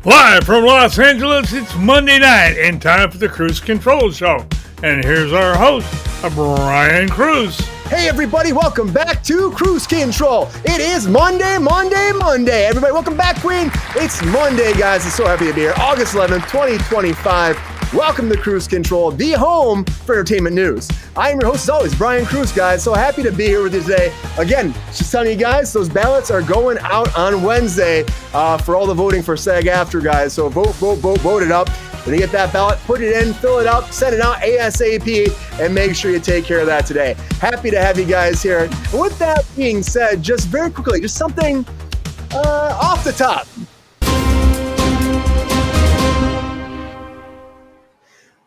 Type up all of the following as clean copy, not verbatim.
Live from Los Angeles, it's Monday night and time for the Kruse Control Show. And here's our host, Brian Kruse. Hey everybody, welcome back to Kruse Control. It is Monday. Everybody, welcome back, Queen. It's Monday, guys. I'm so happy to be here. August 11th, 2025. Welcome to Kruse Control, the home for entertainment news. I am your host, as always, Brian Kruse, guys. So happy to be here with you today. Again, just telling you guys, those ballots are going out on Wednesday for all the voting for Sag-Aftra, guys. So vote it up. When you get that ballot, put it in, fill it out, send it out ASAP, and make sure you take care of that today. Happy to have you guys here. And with that being said, just very quickly, just something off the top.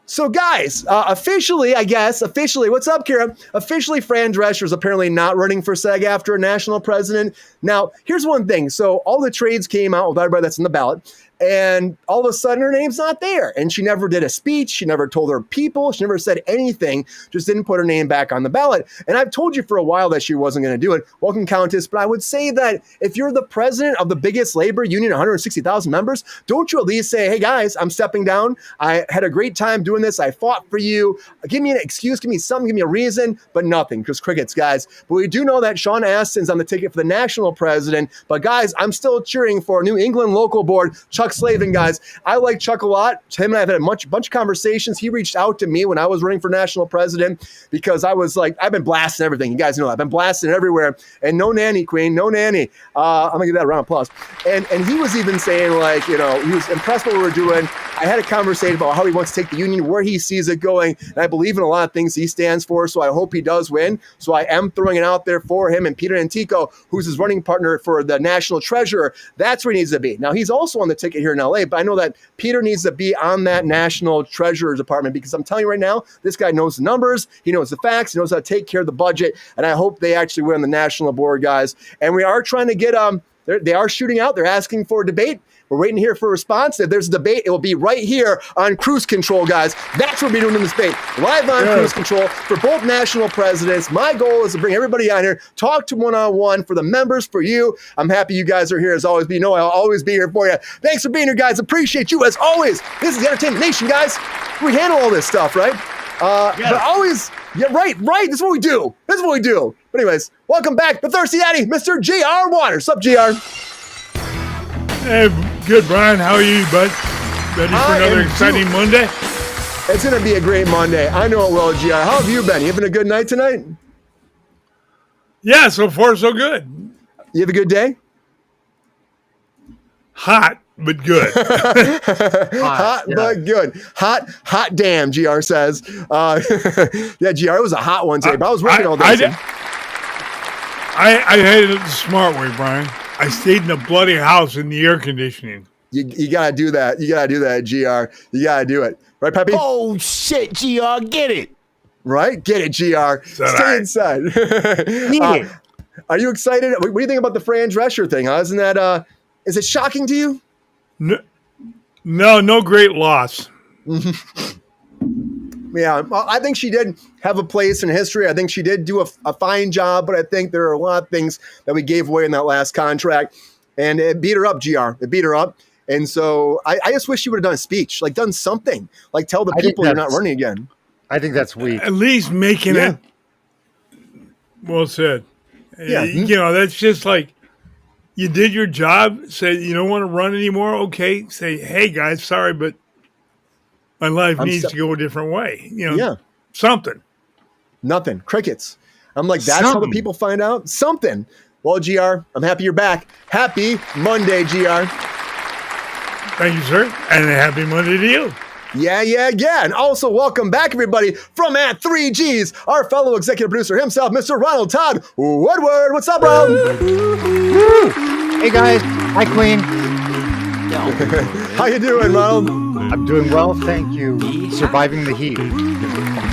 So guys, officially, what's up, Kira? Officially, Fran Drescher is apparently not running for Sag-Aftra national president. Now, here's one thing. So all the trades came out with everybody that's in the ballot. And all of a sudden, her name's not there. And she never did a speech. She never told her people. She never said anything. Just didn't put her name back on the ballot. And I've told you for a while that she wasn't going to do it. Welcome, Countess. But I would say that if you're the president of the biggest labor union, 160,000 members, don't you at least say, hey, guys, I'm stepping down. I had a great time doing this. I fought for you. Give me an excuse. Give me something. Give me a reason. But nothing, because crickets, guys. But we do know that Sean Astin's on the ticket for the national president. But, guys, I'm still cheering for New England local board, Chuck Slavin, guys. I like Chuck a lot. Him and I have had a bunch of conversations. He reached out to me when I was running for national president because I was like, I've been blasting everything. You guys know I've been blasting everywhere. And no nanny, Queen, no nanny. I'm going to give that a round of applause. And he was even saying, like, you know, he was impressed with what we were doing. I had a conversation about how he wants to take the union, where he sees it going. And I believe in a lot of things he stands for. So I hope he does win. So I am throwing it out there for him. And Peter Antico, who's his running partner for the national treasurer, that's where he needs to be. Now, he's also on the ticket here in LA, but I know that Peter needs to be on that national treasurer department because I'm telling you right now, this guy knows the numbers, he knows the facts, he knows how to take care of the budget, and I hope they actually win the national board, guys. And we are trying to get they are shooting out. They're asking for a debate. We're waiting here for a response. If there's a debate, it will be right here on Kruse Control, guys. That's what we'll be doing in this debate. Live on Kruse Control for both national presidents. My goal is to bring everybody on here, talk to one-on-one for the members, for you. I'm happy you guys are here as always. But you know I'll always be here for you. Thanks for being here, guys. Appreciate you as always. This is the Entertainment Nation, guys. We handle all this stuff, right? But always, yeah, right. This is what we do. But anyways, welcome back, the Thirsty Daddy, Mr. J.R. Waters. What's up, J.R.? Hey, good, Brian. How are you, bud? Ready for another exciting Monday? It's going to be a great Monday. I know it will, GR. How have you been? You having a good night tonight? Yeah, so far so good. You have a good day? Hot, but good. But good. Hot damn, GR says. Yeah, GR, it was a hot one today, but I was working all day. I had it the smart way, Brian. I stayed in a bloody house in the air conditioning. You got to do that. You got to do that, GR. You got to do it. Right, Peppy? Oh, shit, GR. Get it. Right? Get it, GR. Stay inside. Are you excited? What do you think about the Fran Drescher thing? Huh? Isn't that, is it shocking to you? No great loss. Yeah, I think she did have a place in history. I think she did do a fine job, but I think there are a lot of things that we gave away in that last contract. And it beat her up, GR. It beat her up. And so I just wish she would have done a speech, like done something, like tell the people you're not running again. I think that's weak. At least making it well said. Yeah. You know, that's just like you did your job. Say you don't want to run anymore. Okay. Say, hey, guys, sorry, but my life needs to go a different way. You know, something. Nothing. Crickets. I'm like, that's how the people find out? Something. Well, GR, I'm happy you're back. Happy Monday, GR. Thank you, sir. And a happy Monday to you. Yeah. And also welcome back, everybody, from at 3Gs, our fellow executive producer himself, Mr. Ronald Todd Woodward. What's up, bro? Hey, guys. Hi, Queen. How you doing, Ronald? I'm doing well, thank you. Surviving the heat.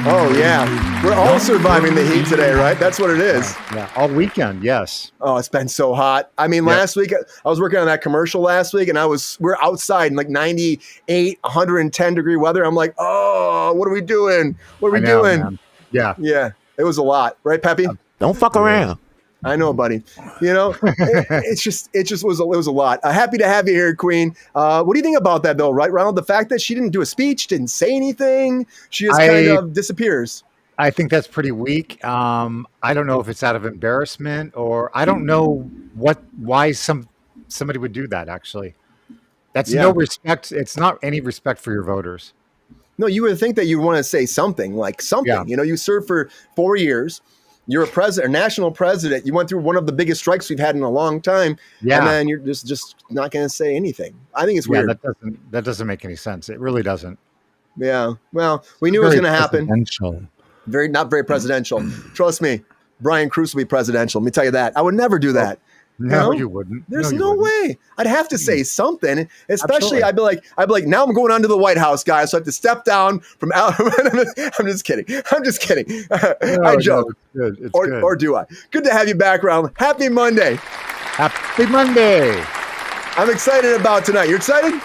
Oh, yeah. We're all surviving the heat today, right? That's what it is. Yeah, all weekend, yes. Oh, it's been so hot. I mean, last week, I was working on that commercial last week, and we're outside in like 98, 110 degree weather. I'm like, oh, what are we doing? What are we doing? Man. Yeah. Yeah, it was a lot. Right, Peppy? Don't fuck around. I know, buddy. It just was a lot. Happy to have you here, Queen. What do you think about that, though, right, Ronald? The fact that she didn't do a speech, didn't say anything, she just kind of disappears. I think that's pretty weak. I don't know if it's out of embarrassment or I don't know why somebody would do that. Actually, that's no respect. It's not any respect for your voters. No, you would think that you'd want to say something like something. Yeah. You served for 4 years. You're a president, a national president. You went through one of the biggest strikes we've had in a long time. Yeah. And then you're just not going to say anything. I think it's weird. That doesn't make any sense. It really doesn't. Yeah. Well, we knew it was going to happen. Not very presidential. Trust me, Brian Kruse will be presidential. Let me tell you that. I would never do that. No, you wouldn't. There's no way. I'd have to say something. Especially, I'd be like, now I'm going on to the White House, guys. So I have to step down from out. I'm just kidding. I joke. No, it's good. Or do I? Good to have you back, Ron. Happy Monday. Happy Monday. I'm excited about tonight. You're excited?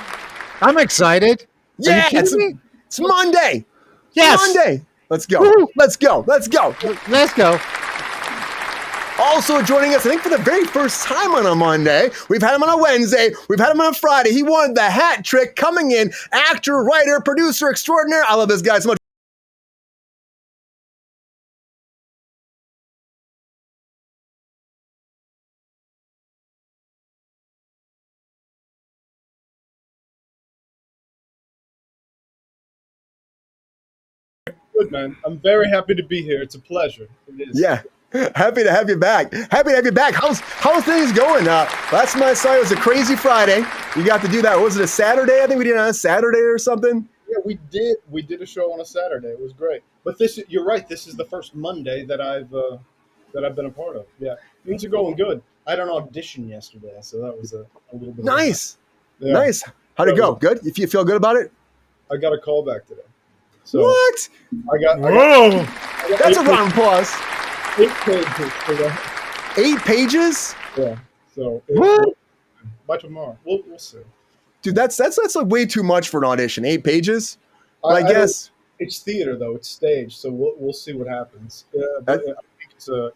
I'm excited. Yeah, it's Monday. Yes. Monday. Let's go. Woo. Let's go. Let's go. Also joining us, I think for the very first time on a Monday, we've had him on a Wednesday, we've had him on a Friday. He won the hat trick, coming in, actor, writer, producer extraordinaire. I love this guy so much. Good, man. I'm very happy to be here. It's a pleasure. It is. Yeah. Happy to have you back. How's things going? Last time I saw you was a crazy Friday. You got to do that. Was it a Saturday? I think we did it on a Saturday or something. Yeah, we did. We did a show on a Saturday. It was great. But you're right. This is the first Monday that I've been a part of. Yeah, things are going good. I had an audition yesterday, so that was a little bit nice. Nice. How'd it go? Good. If you feel good about it. I got a call back today. So what? Whoa! That's a round of applause. 8 pages for that. 8 pages? Yeah. So by tomorrow, we'll see. Dude, that's like way too much for an audition. 8 pages? I guess it's theater though. It's stage, so we'll see what happens. But I think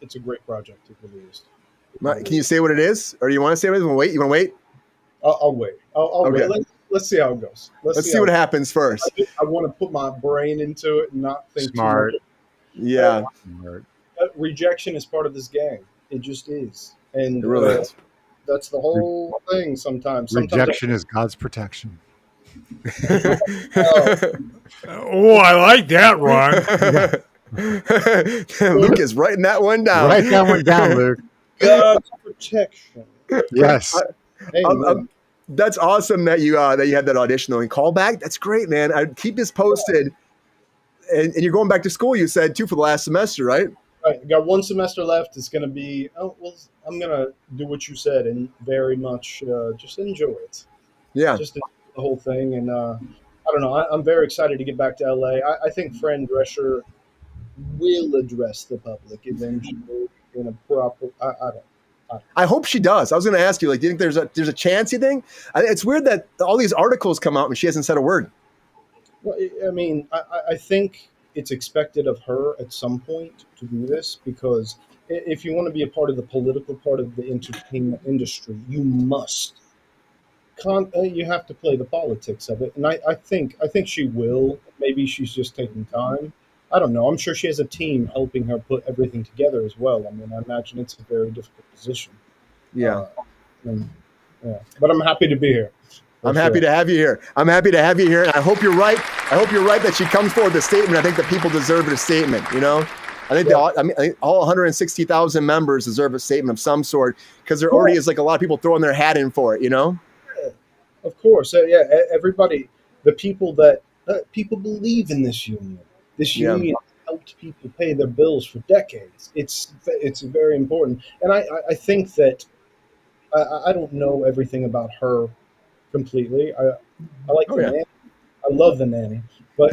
it's a great project to release. Can you say what it is, or do you want to say what it is? You want to wait? I'll wait. I'll okay. Wait. Let's see how it goes. Let's see what happens first. I want to put my brain into it and not think smart. Too much. Yeah. Rejection is part of this game. It just is, and it really is. That's the whole thing. Sometimes rejection is God's protection. Oh, I like that, Ron. Luke is writing that one down. Write that one down, Luke. God's protection. Yes. That's awesome that you had that audition though and call back. That's great, man. I keep this posted. And you're going back to school, you said too, for the last semester, right? Right. I got 1 semester left. It's going to be. I'm going to do what you said and very much just enjoy it. Yeah. Just enjoy the whole thing, and I don't know. I'm very excited to get back to LA. I think Fran Drescher will address the public eventually in a proper. I hope she does. I was going to ask you, do you think there's a chance? You think? It's weird that all these articles come out and she hasn't said a word. Well, I mean, I think it's expected of her at some point to do this, because if you want to be a part of the political part of the entertainment industry, you must. You have to play the politics of it, and I think she will. Maybe she's just taking time. I don't know. I'm sure she has a team helping her put everything together as well. I mean, I imagine it's a very difficult position. Yeah. But I'm happy to be here. I'm happy to have you here. And I hope you're right. I hope you're right that she comes forward with a statement. I think the people deserve a statement, I think all 160,000 members deserve a statement of some sort, because there already is a lot of people throwing their hat in for it, Yeah, of course. Everybody, the people people believe in this union. This union helped people pay their bills for decades. It's very important. And I think that I don't know everything about her completely. I like the nanny. I love the nanny. But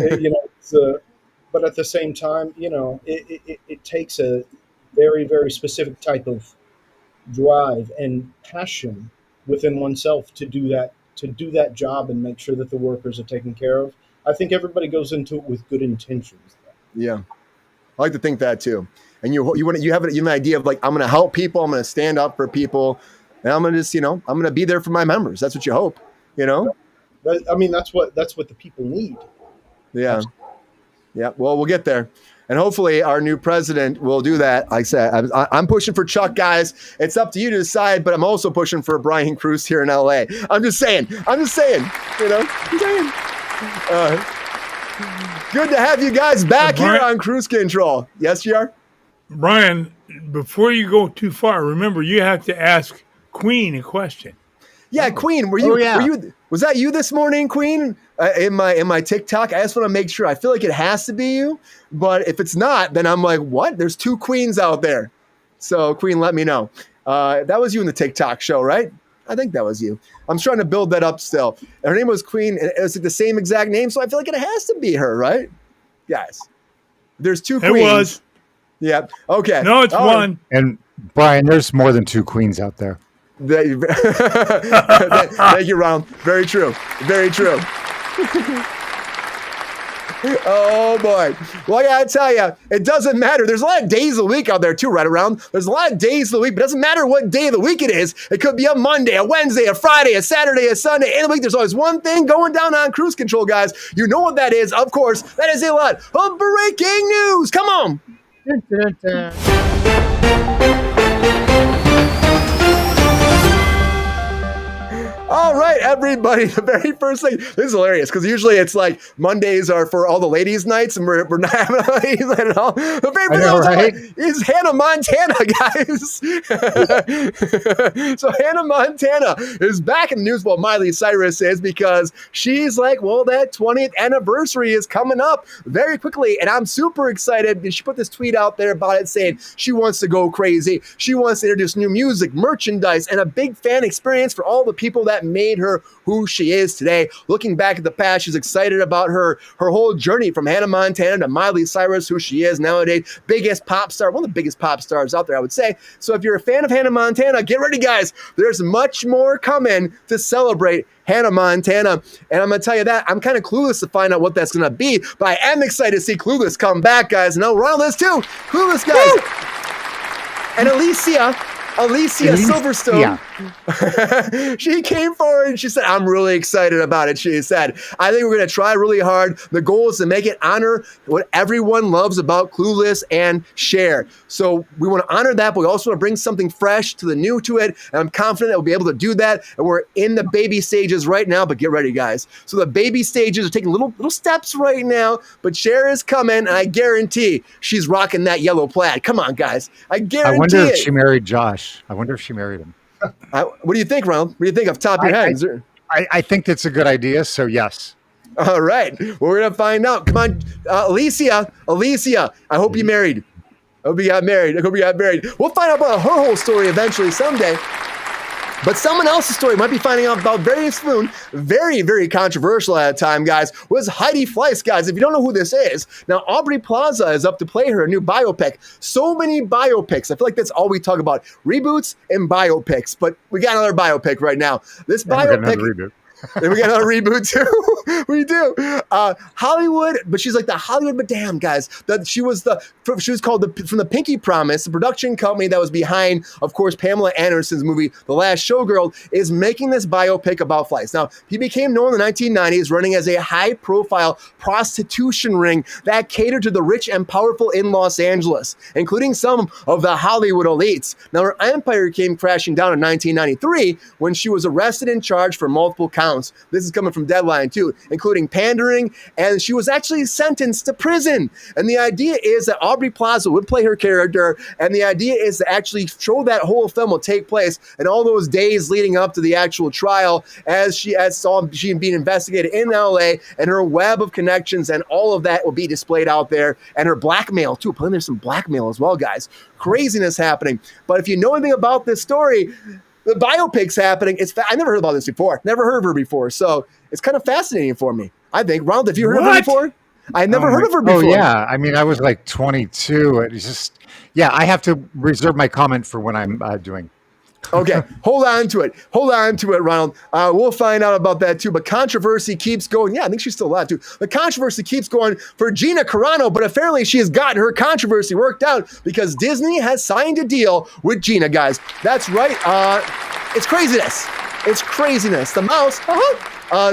but at the same time, it takes a very, very specific type of drive and passion within oneself to do that job and make sure that the workers are taken care of. I think everybody goes into it with good intentions. Yeah. I like to think that too. and you have an idea of like, I'm going to help people, I'm going to stand up for people, and I'm going to just, I'm going to be there for my members. That's what you hope, I mean, that's what the people need. Yeah. Yeah. Well, we'll get there. And hopefully our new president will do that. Like I said, I'm pushing for Chuck, guys. It's up to you to decide, but I'm also pushing for Brian Kruse here in LA. I'm just saying, Good to have you guys back here on Kruse Control. Yes, GR? Brian, before you go too far, remember you have to ask Queen a question. Yeah, Queen, were you was that you this morning, Queen? In my TikTok? I just want to make sure. I feel like it has to be you, but if it's not, then I'm like, what? There's 2 queens out there. So, Queen, let me know. That was you in the TikTok show, right? I think that was you. I'm trying to build that up still. Her name was Queen, and it was like the same exact name, so I feel like it has to be her, right? Guys, there's 2 queens. It was. Yeah. Okay. No, it's one. And Brian, there's more than 2 queens out there. Thank you, Ron. Very true. Very true. Oh, boy. Well, I got to tell you, it doesn't matter. There's a lot of days of the week out there, too, right around. There's a lot of days of the week, but it doesn't matter what day of the week it is. It could be a Monday, a Wednesday, a Friday, a Saturday, a Sunday. In the week, there's always one thing going down on Kruse Control, guys. You know what that is. Of course, that is a lot of breaking news. Come on. Dun, dun, dun. All right, everybody. The very first thing, this is hilarious because usually it's like Mondays are for all the ladies' nights and we're not having a ladies' night at all. The very first thing is Hannah Montana, guys. So Hannah Montana is back in the news. Well, Miley Cyrus is because she's like, well, that 20th anniversary is coming up very quickly. And I'm super excited. She put this tweet out there about it saying she wants to go crazy. She wants to introduce new music, merchandise, and a big fan experience for all the people that made her who she is today. Looking back at the past, she's excited about her whole journey from Hannah Montana to Miley Cyrus, who she is nowadays. Biggest pop star, one of the biggest pop stars out there, I would say. So if you're a fan of Hannah Montana, get ready, guys. There's much more coming to celebrate Hannah Montana. And I'm going to tell you that I'm kind of clueless to find out what that's going to be, but I am excited to see Clueless come back, guys. And we're on this too. Clueless, guys. Woo! And Alicia Silverstone, she came forward and she said, I'm really excited about it. She said, I think we're going to try really hard. The goal is to make it honor what everyone loves about Clueless and share. So we want to honor that, but we also want to bring something fresh to the new to it. And I'm confident that we'll be able to do that. And we're in the baby stages right now, but get ready, guys. So the baby stages are taking little steps right now, but Cher is coming, and I guarantee she's rocking that yellow plaid. Come on, guys. I guarantee it. I wonder if she married Josh. I wonder if she married him. What do you think, Ronald? What do you think off the top of your head? I think that's a good idea, so yes. All right. Well, we're going to find out. Come on, Alicia, I hope you married. I hope you got married. We'll find out about her whole story eventually someday. But someone else's story might be finding out about very soon. Very, very controversial at the time, guys, was Heidi Fleiss, guys. If you don't know who this is, now Aubrey Plaza is up to play her new biopic. So many biopics. I feel like that's all we talk about. Reboots and biopics. But we got another biopic right now. This biopic... And we got another reboot too. We do. Hollywood, but she's like the Hollywood Madame, guys. She was called from the Pinky Promise, the production company that was behind, of course, Pamela Anderson's movie, The Last Showgirl, is making this biopic about Fleiss. Now, he became known in the 1990s running as a high-profile prostitution ring that catered to the rich and powerful in Los Angeles, including some of the Hollywood elites. Now, her empire came crashing down in 1993 when she was arrested and charged for multiple counts. This is coming from Deadline too, including pandering, and she was actually sentenced to prison. And the idea is that Aubrey Plaza would play her character, and the idea is to actually show that whole film will take place in all those days leading up to the actual trial as she being investigated in LA, and her web of connections and all of that will be displayed out there, and her blackmail too. Apparently there's some blackmail as well, guys. Craziness happening. But if you know anything about this story, the biopic's happening. I never heard about this before. Never heard of her before. So it's kind of fascinating for me. I think. Ronald, have you heard of her before? I never heard of her before. Oh, yeah. I mean, I was like 22. It's just, I have to reserve my comment for when I'm doing. Okay, hold on to it. Hold on to it, Ronald. We'll find out about that too. But controversy keeps going. Yeah, I think she's still alive too. The controversy keeps going for Gina Carano, but apparently she has gotten her controversy worked out because Disney has signed a deal with Gina, guys. That's right. It's craziness. It's craziness. The mouse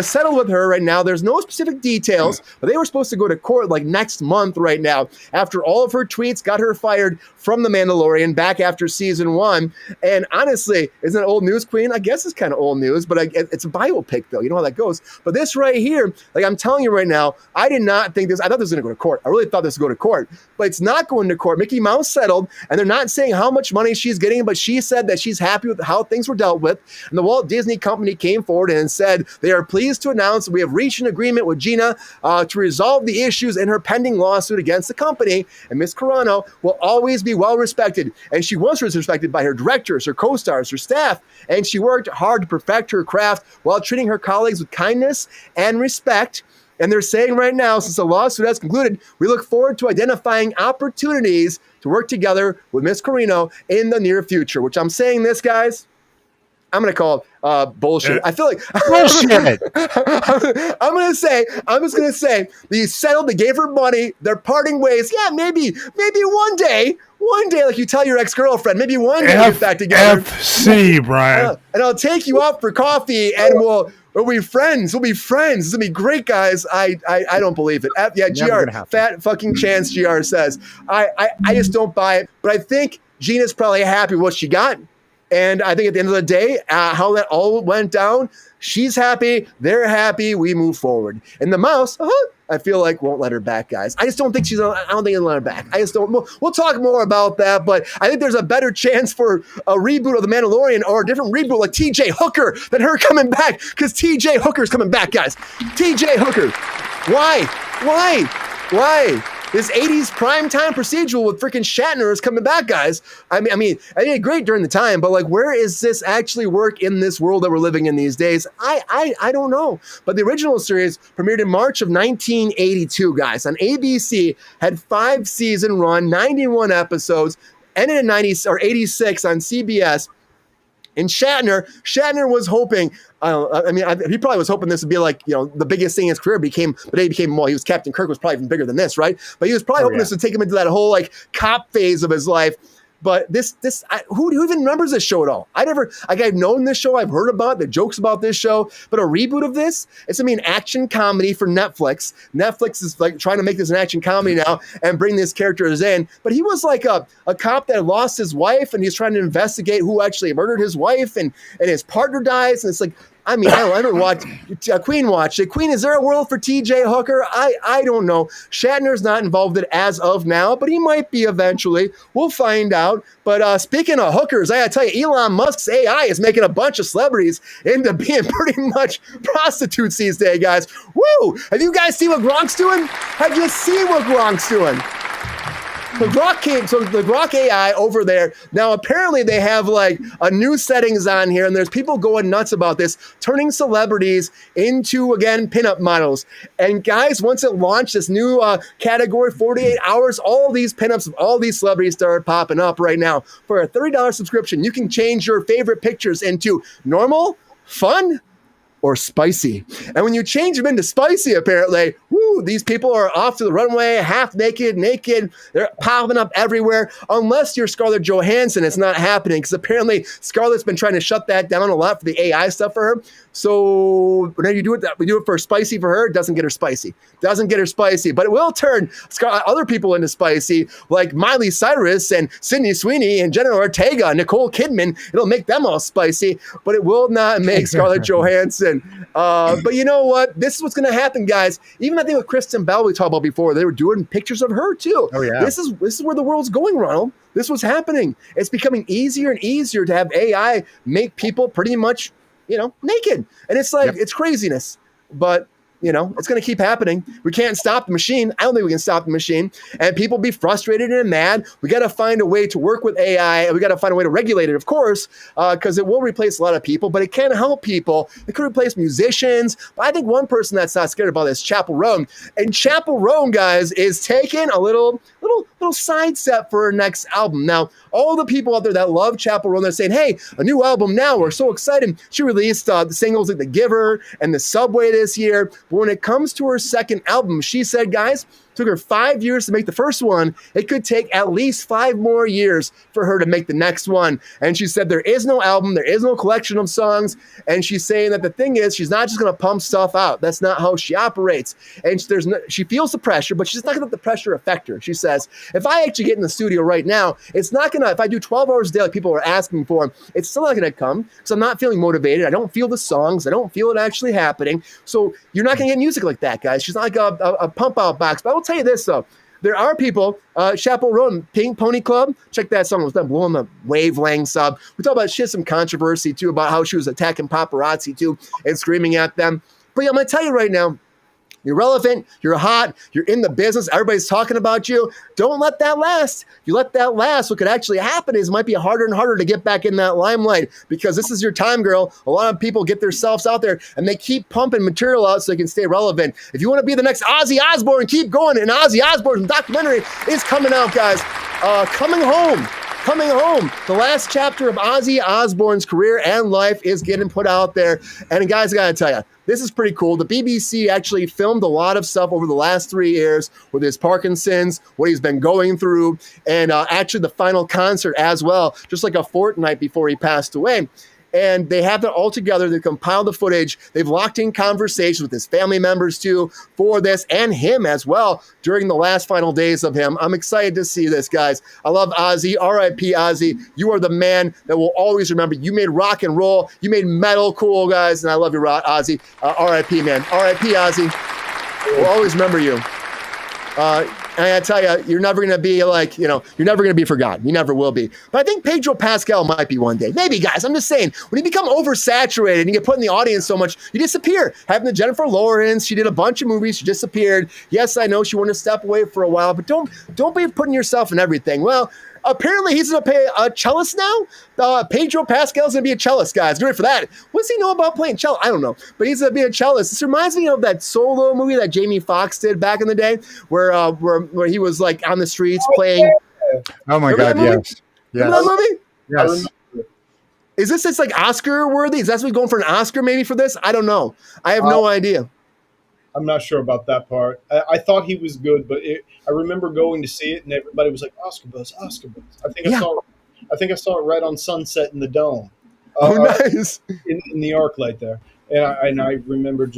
settled with her right now. There's no specific details, but they were supposed to go to court like next month right now after all of her tweets got her fired from The Mandalorian back after season 1. And honestly, isn't it old news, Queen? I guess it's kind of old news, but it's a biopic though. You know how that goes. But this right here, like I'm telling you right now, I did not think this. I thought this was going to go to court. I really thought this would go to court, but it's not going to court. Mickey Mouse settled, and they're not saying how much money she's getting, but she said that she's happy with how things were dealt with. And the Walt Disney Company came forward and said they are pleased to announce we have reached an agreement with Gina to resolve the issues in her pending lawsuit against the company. And Miss Carano will always be well respected. And she was respected by her directors, her co-stars, her staff, and she worked hard to perfect her craft while treating her colleagues with kindness and respect. And they're saying right now, since the lawsuit has concluded, we look forward to identifying opportunities to work together with Miss Carano in the near future, which I'm saying this, guys, I'm going to call bullshit. I feel like bullshit. I'm just going to say they settled, they gave her money, they're parting ways. Yeah, maybe one day, like you tell your ex-girlfriend, maybe one day we'll get back together. FC, Brian. And I'll take you out for coffee and we'll be friends. We'll be friends. This will be great, guys. I don't believe it. Yeah, GR, fat fucking chance, GR says. I just don't buy it. But I think Gina's probably happy with what she got. And I think at the end of the day, how that all went down, she's happy, they're happy, we move forward. And the mouse, I feel like won't let her back, guys. I just don't think I don't think it'll let her back. I just don't. We'll talk more about that, but I think there's a better chance for a reboot of The Mandalorian or a different reboot like TJ Hooker than her coming back, because TJ Hooker's coming back, guys. TJ Hooker. Why? This 80s primetime procedural with freaking Shatner is coming back, guys. I mean, I did great during the time, but like, where is this actually work in this world that we're living in these days? I don't know. But the original series premiered in March of 1982, guys, on ABC, had 5-season run, 91 episodes, ended in 86 on CBS. And Shatner was hoping, he probably was hoping this would be like, the biggest thing in his career he was Captain Kirk, was probably even bigger than this, right? But he was probably hoping this would take him into that whole like cop phase of his life. But who even remembers this show at all? I've known this show, I've heard about the jokes about this show, but a reboot of this, it's an action comedy for Netflix. Netflix is like trying to make this an action comedy now and bring these characters in. But he was like a cop that lost his wife, and he's trying to investigate who actually murdered his wife, and his partner dies, and it's like, I never watched Queen watched it. Queen, is there a world for TJ Hooker? I don't know. Shatner's not involved in it as of now, but he might be eventually. We'll find out. But speaking of hookers, I gotta tell you, Elon Musk's AI is making a bunch of celebrities into being pretty much prostitutes these days, guys. Woo! Have you guys seen what Gronk's doing? Have you seen what Gronk's doing? The Grok AI over there, now apparently they have like a new settings on here, and there's people going nuts about this, turning celebrities into, again, pinup models. And guys, once it launched this new category, 48 hours, all these pinups of all these celebrities started popping up right now. For a $30 subscription, you can change your favorite pictures into normal, fun, or spicy. And when you change them into spicy, apparently, these people are off to the runway, half naked, they're popping up everywhere. Unless you're Scarlett Johansson, it's not happening, because apparently Scarlett's been trying to shut that down a lot for the AI stuff for her. So whenever you do it, we do it for spicy for her, it doesn't get her spicy. But it will turn other people into spicy, like Miley Cyrus and Sydney Sweeney and Jenna Ortega, Nicole Kidman. It'll make them all spicy, but it will not make Scarlett Johansson. But you know what? This is what's going to happen, guys. Even I think with Kristen Bell, we talked about before, they were doing pictures of her too. Oh yeah. This is where the world's going, Ronald. This was happening. It's becoming easier and easier to have AI make people pretty much, naked. And it's like, It's craziness. But it's going to keep happening. We can't stop the machine. I don't think we can stop the machine. And people be frustrated and mad. We got to find a way to work with AI, and we got to find a way to regulate it, of course, because it will replace a lot of people, but it can help people. It could replace musicians. But I think one person that's not scared about this is Chappell Roan. And Chappell Roan, guys, is taking a little little side set for her next album. Now, all the people out there that love Chappell Roan, they're saying, hey, a new album now. We're so excited. She released the singles like The Giver and The Subway this year. But when it comes to her second album, she said, guys, took her 5 years to make the first one. It could take at least 5 more years for her to make the next one. And she said there is no album, there is no collection of songs. And she's saying that the thing is, she's not just going to pump stuff out. That's not how she operates. And she feels the pressure, but she's not going to let the pressure affect her. She says, if I actually get in the studio right now, it's not going to, if I do 12 hours a day like people are asking for, it's still not going to come because I'm not feeling motivated. I don't feel the songs. I don't feel it actually happening. So you're not going to get music like that, guys. She's not like a pump out box. But I will tell you this, though. There are people, Chappell Roan, Pink Pony Club, check that song. It was them blowing the wavelengths up. We talk about, she had some controversy, too, about how she was attacking paparazzi, too, and screaming at them. But yeah, I'm going to tell you right now, you're relevant, you're hot, you're in the business, everybody's talking about you. Don't let that last. If you let that last, what could actually happen is it might be harder and harder to get back in that limelight because this is your time, girl. A lot of people get themselves out there and they keep pumping material out so they can stay relevant. If you want to be the next Ozzy Osbourne, keep going. And Ozzy Osbourne's documentary is coming out, guys. Coming home. The last chapter of Ozzy Osbourne's career and life is getting put out there. And guys, I got to tell you, this is pretty cool. The BBC actually filmed a lot of stuff over the last 3 years with his Parkinson's, what he's been going through, and actually the final concert as well, just like a fortnight before he passed away. And they have that all together. They compiled the footage. They've locked in conversations with his family members, too, for this, and him as well during the last final days of him. I'm excited to see this, guys. I love Ozzy. R.I.P. Ozzy. You are the man that we'll always remember. You made rock and roll. You made metal cool, guys, and I love you, Ozzy. R.I.P., man. R.I.P., Ozzy. We'll always remember you. And I tell you, you're never going to be like, you're never going to be forgotten. You never will be. But I think Pedro Pascal might be one day. Maybe, guys. I'm just saying, when you become oversaturated and you get put in the audience so much, you disappear. Happened to Jennifer Lawrence. She did a bunch of movies. She disappeared. Yes, I know she wanted to step away for a while, but don't be putting yourself in everything. Well, apparently he's going to play a cellist now. Pedro Pascal's going to be a cellist, guys. Get ready for that. What does he know about playing cello? I don't know. But he's going to be a cellist. This reminds me of that Solo movie that Jamie Foxx did back in the day where he was like on the streets playing. Oh my God, yes. Remember that movie? Yes. Is this it's like Oscar worthy? Is that we going for an Oscar maybe for this? I don't know. I have no idea. I'm not sure about that part. I thought he was good, but I remember going to see it, and everybody was like, Oscar buzz, Oscar buzz. I think I saw it right on Sunset in the Dome. Nice. In the ArcLight there. And I remember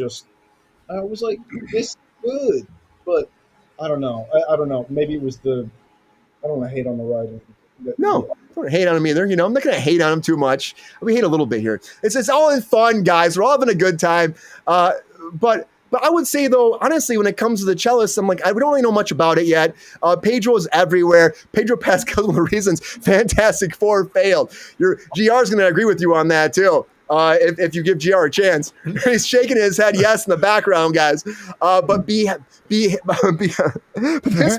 I was like, this is good, but I don't know. I don't know. Maybe it was I don't want to hate on the writing. No, I don't hate on him either. I'm not going to hate on him too much. We hate a little bit here. It's all in fun, guys. We're all having a good time. But I would say, though, honestly, when it comes to the cellist, I'm like, we don't really know much about it yet. Pedro's everywhere. Pedro Pascal, one of the reasons Fantastic Four failed. GR's going to agree with you on that, too. If you give GR a chance. He's shaking his head yes in the background, guys. But this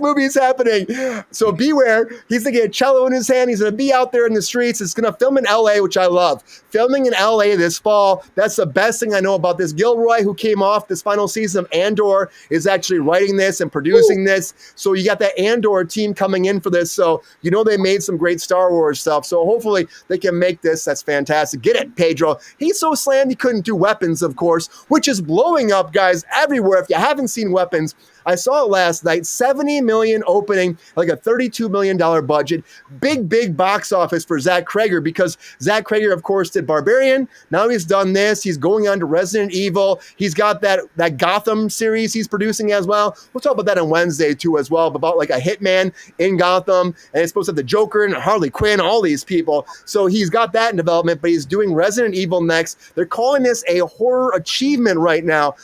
movie is happening. So beware. He's going to get a cello in his hand. He's going to be out there in the streets. It's going to film in LA, which I love. Filming in LA this fall. That's the best thing I know about this. Gilroy, who came off this final season of Andor, is actually writing this and producing this. So you got that Andor team coming in for this. So they made some great Star Wars stuff. So hopefully they can make this. That's fantastic. Get it, Pedro. He's so slammed he couldn't do Weapons, of course, which is blowing up, guys, everywhere. If you haven't seen Weapons, I saw it last night. $70 million opening, like a $32 million budget. Big box office for Zach Cregger because Zach Cregger, of course, did Barbarian. Now he's done this. He's going on to Resident Evil. He's got that Gotham series he's producing as well. We'll talk about that on Wednesday, too, as well, about like a hitman in Gotham. And it's supposed to have the Joker and Harley Quinn, all these people. So he's got that in development, but he's doing Resident Evil next. They're calling this a horror achievement right now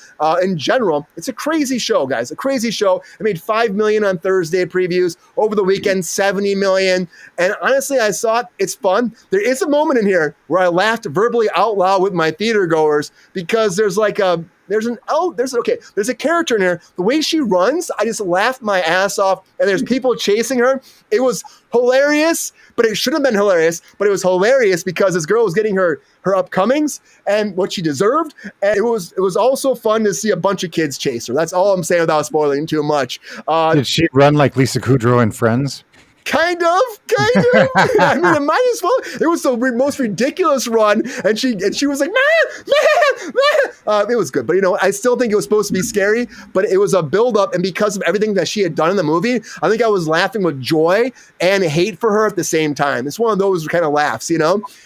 in general. It's a crazy show, guys. A crazy show. It made $5 million on Thursday previews. Over the weekend, $70 million. And honestly, I saw it. It's fun. There is a moment in here where I laughed verbally out loud with my theater goers because there's like There's a character in here. The way she runs, I just laughed my ass off. And there's people chasing her. It was hilarious, but it shouldn't have been hilarious. But it was hilarious because this girl was getting her upcomings and what she deserved. And it was also fun to see a bunch of kids chase her. That's all I'm saying without spoiling too much. Did she run like Lisa Kudrow in Friends? Kind of. I mean, it might as well. It was the most ridiculous run, and she was like, man. It was good, but I still think it was supposed to be scary. But it was a build up, and because of everything that she had done in the movie, I think I was laughing with joy and hate for her at the same time. It's one of those kind of laughs, It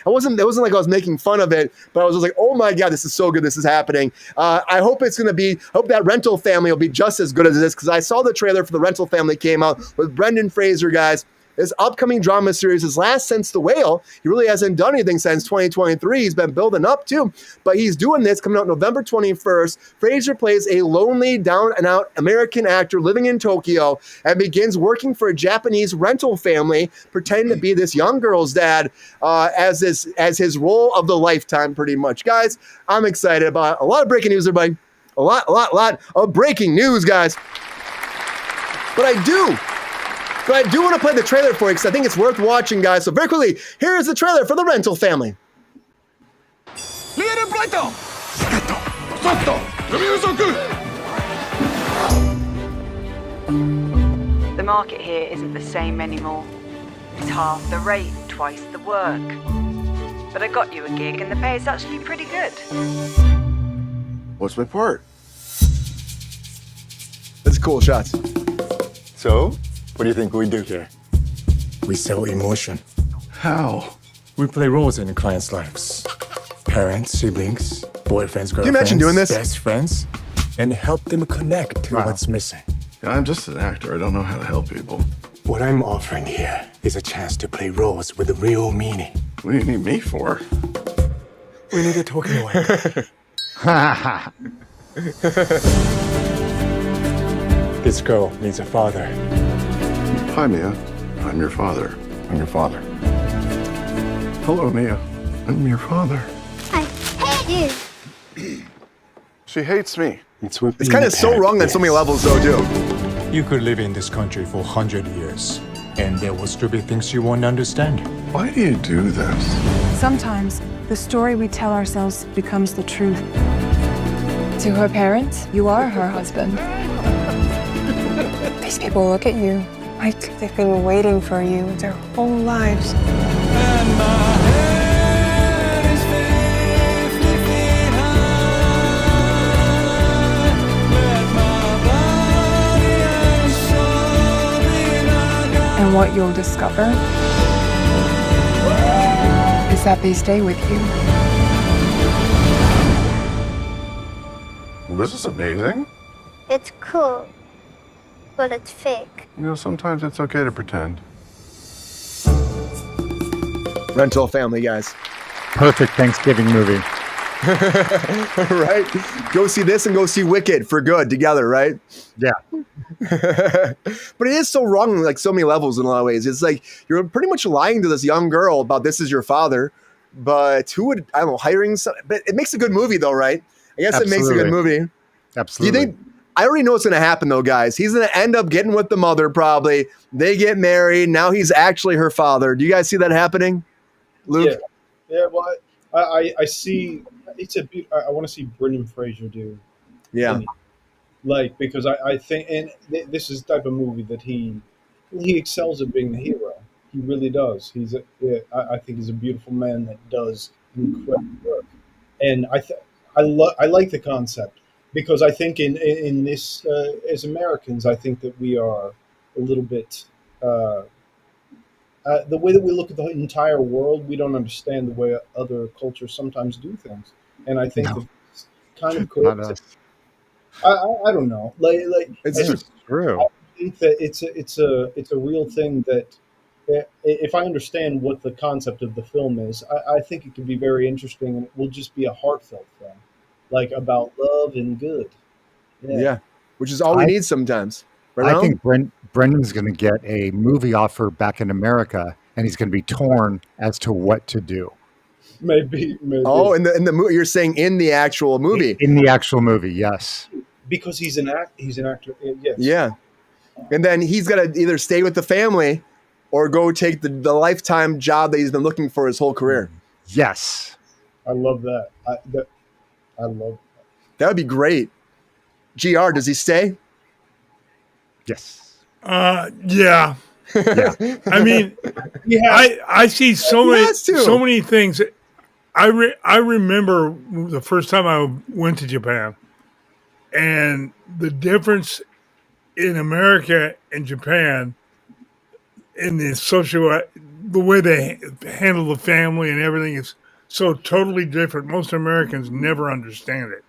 wasn't like I was making fun of it, but I was just like, oh my god, this is so good. This is happening. I hope it's going to be. Hope that Rental Family will be just as good as this because I saw the trailer for the Rental Family came out with Brendan Fraser, guys. His upcoming drama series is last since The Whale. He really hasn't done anything since 2023. He's been building up too, but he's doing this coming out November 21st. Fraser plays a lonely, down-and-out American actor living in Tokyo and begins working for a Japanese rental family, pretending to be this young girl's dad as his role of the lifetime, pretty much. Guys, I'm excited about a lot of breaking news, everybody. A lot of breaking news, guys. But I do want to play the trailer for you because I think it's worth watching, guys. So very quickly, here is the trailer for The Rental Family. The market here isn't the same anymore. It's half the rate, twice the work. But I got you a gig and the pay is actually pretty good. What's my part? That's cool shots. So, what do you think we do here? We sell emotion. How? We play roles in the clients' lives. Parents, siblings, boyfriends, girlfriends. Can you imagine doing this? Best friends. And help them connect to what's missing. Yeah, I'm just an actor. I don't know how to help people. What I'm offering here is a chance to play roles with a real meaning. What do you need me for? We need a talking away. This girl needs a father. Hi, Mia. I'm your father. I'm your father. Hello, Mia. I'm your father. I hate you. She hates me. It's kind of so wrong on so many levels, though, too. You could live in this country for 100 years, and there will still be things you won't understand. Why do you do this? Sometimes the story we tell ourselves becomes the truth. To her parents, you are her husband. These people look at you like they've been waiting for you their whole lives. And what you'll discover is that they stay with you. Well, this is amazing. It's cool, but it's fake. Sometimes it's okay to pretend. Rental Family, guys. Perfect Thanksgiving movie. Right? Go see this and go see Wicked for good together, right? Yeah. But it is so wrong in like so many levels in a lot of ways. It's like you're pretty much lying to this young girl about this is your father, but who would, I don't know, hiring some, but it makes a good movie though, right? I guess It makes a good movie. Absolutely. Do you think, I already know what's going to happen though, guys. He's going to end up getting with the mother probably. They get married. Now he's actually her father. Do you guys see that happening? Luke? Yeah, well, I see, I want to see Brendan Fraser do. Yeah. Because I think, and this is the type of movie that he excels at being the hero. He really does. I think he's a beautiful man that does incredible work. And I like the concept because I think in this, as Americans, I think that we are a little bit, the way that we look at the entire world, we don't understand the way other cultures sometimes do things. And I think that it's kind of cool. I don't know. It's true. I think that it's a real thing that if I understand what the concept of the film is, I think it could be very interesting and it will just be a heartfelt film, like about love and good. Yeah. Which is all we need sometimes. Right I think Brendan's going to get a movie offer back in America and he's going to be torn as to what to do. Maybe. Oh, in the movie, you're saying in the actual movie? In the actual movie, yes. Because he's an actor. Yes. Yeah. And then he's got to either stay with the family or go take the lifetime job that he's been looking for his whole career. Yes. I love that. I love that. That would be great. GR, does he stay? Yes. Yeah. I mean, I see so many things. I remember the first time I went to Japan, and the difference in America and Japan in the way they handle the family and everything is so totally different. Most Americans never understand it.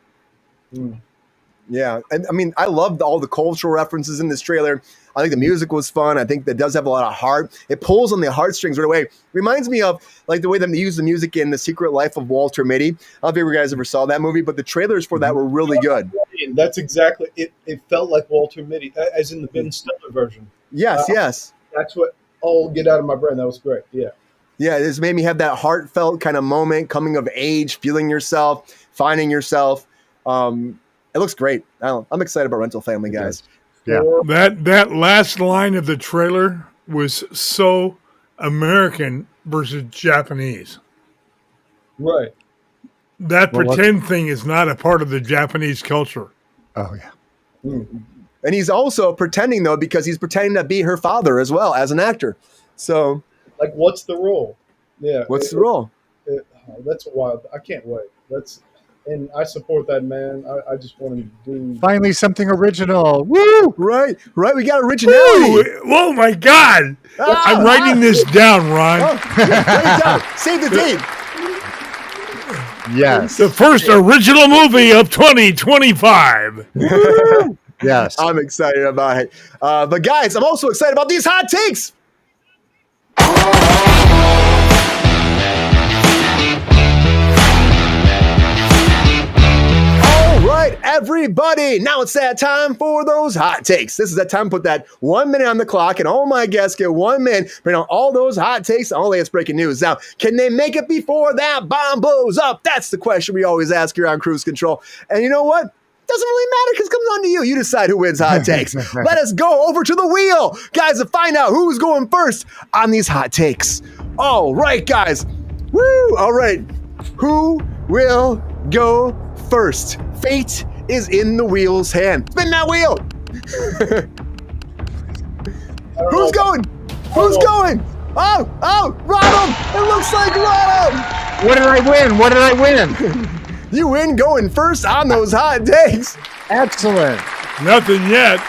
Yeah, and I mean, I loved all the cultural references in this trailer. I think the music was fun. I think that does have a lot of heart. It pulls on the heartstrings right away. Reminds me of like the way that they use the music in The Secret Life of Walter Mitty. I don't know if you guys ever saw that movie, but the trailers for that were really good. That's exactly it. It felt like Walter Mitty, as in the Ben Stiller version. Yes. That's what. Oh, get out of my brain. That was great. Yeah. Yeah, this made me have that heartfelt kind of moment, coming of age, feeling yourself, finding yourself. It looks great. I'm excited about Rental Family, guys. Yeah. That last line of the trailer was so American versus Japanese. Right. That pretend thing is not a part of the Japanese culture. Oh, yeah. Mm-hmm. And he's also pretending, though, because he's pretending to be her father as well as an actor. So, like, what's the role? Yeah. What's the role? That's wild. I can't wait. And I support that man. I just want him to do finally something original. Woo! Right. We got originality. Oh my God! I'm writing this down, Ron. Write it down. Save the date. Yes. The first original movie of 2025. Yes. I'm excited about it. But guys, I'm also excited about these hot takes. All right, everybody. Now it's that time for those hot takes. This is that time to put that 1 minute on the clock, and all my guests get 1 minute, bring on all those hot takes, all the latest breaking news. Now, can they make it before that bomb blows up? That's the question we always ask here on Kruse Control. And you know what? Doesn't really matter because it comes on to you. You decide who wins hot takes. Let us go over to the wheel, guys, to find out who's going first on these hot takes. All right, guys. Woo! All right. Who will go first? Fate is in the wheel's hand. Spin that wheel. Who's going? Who's going? Oh, Ronald. It looks like Ronald. What did I win? You win going first on those hot takes. Excellent. Nothing yet.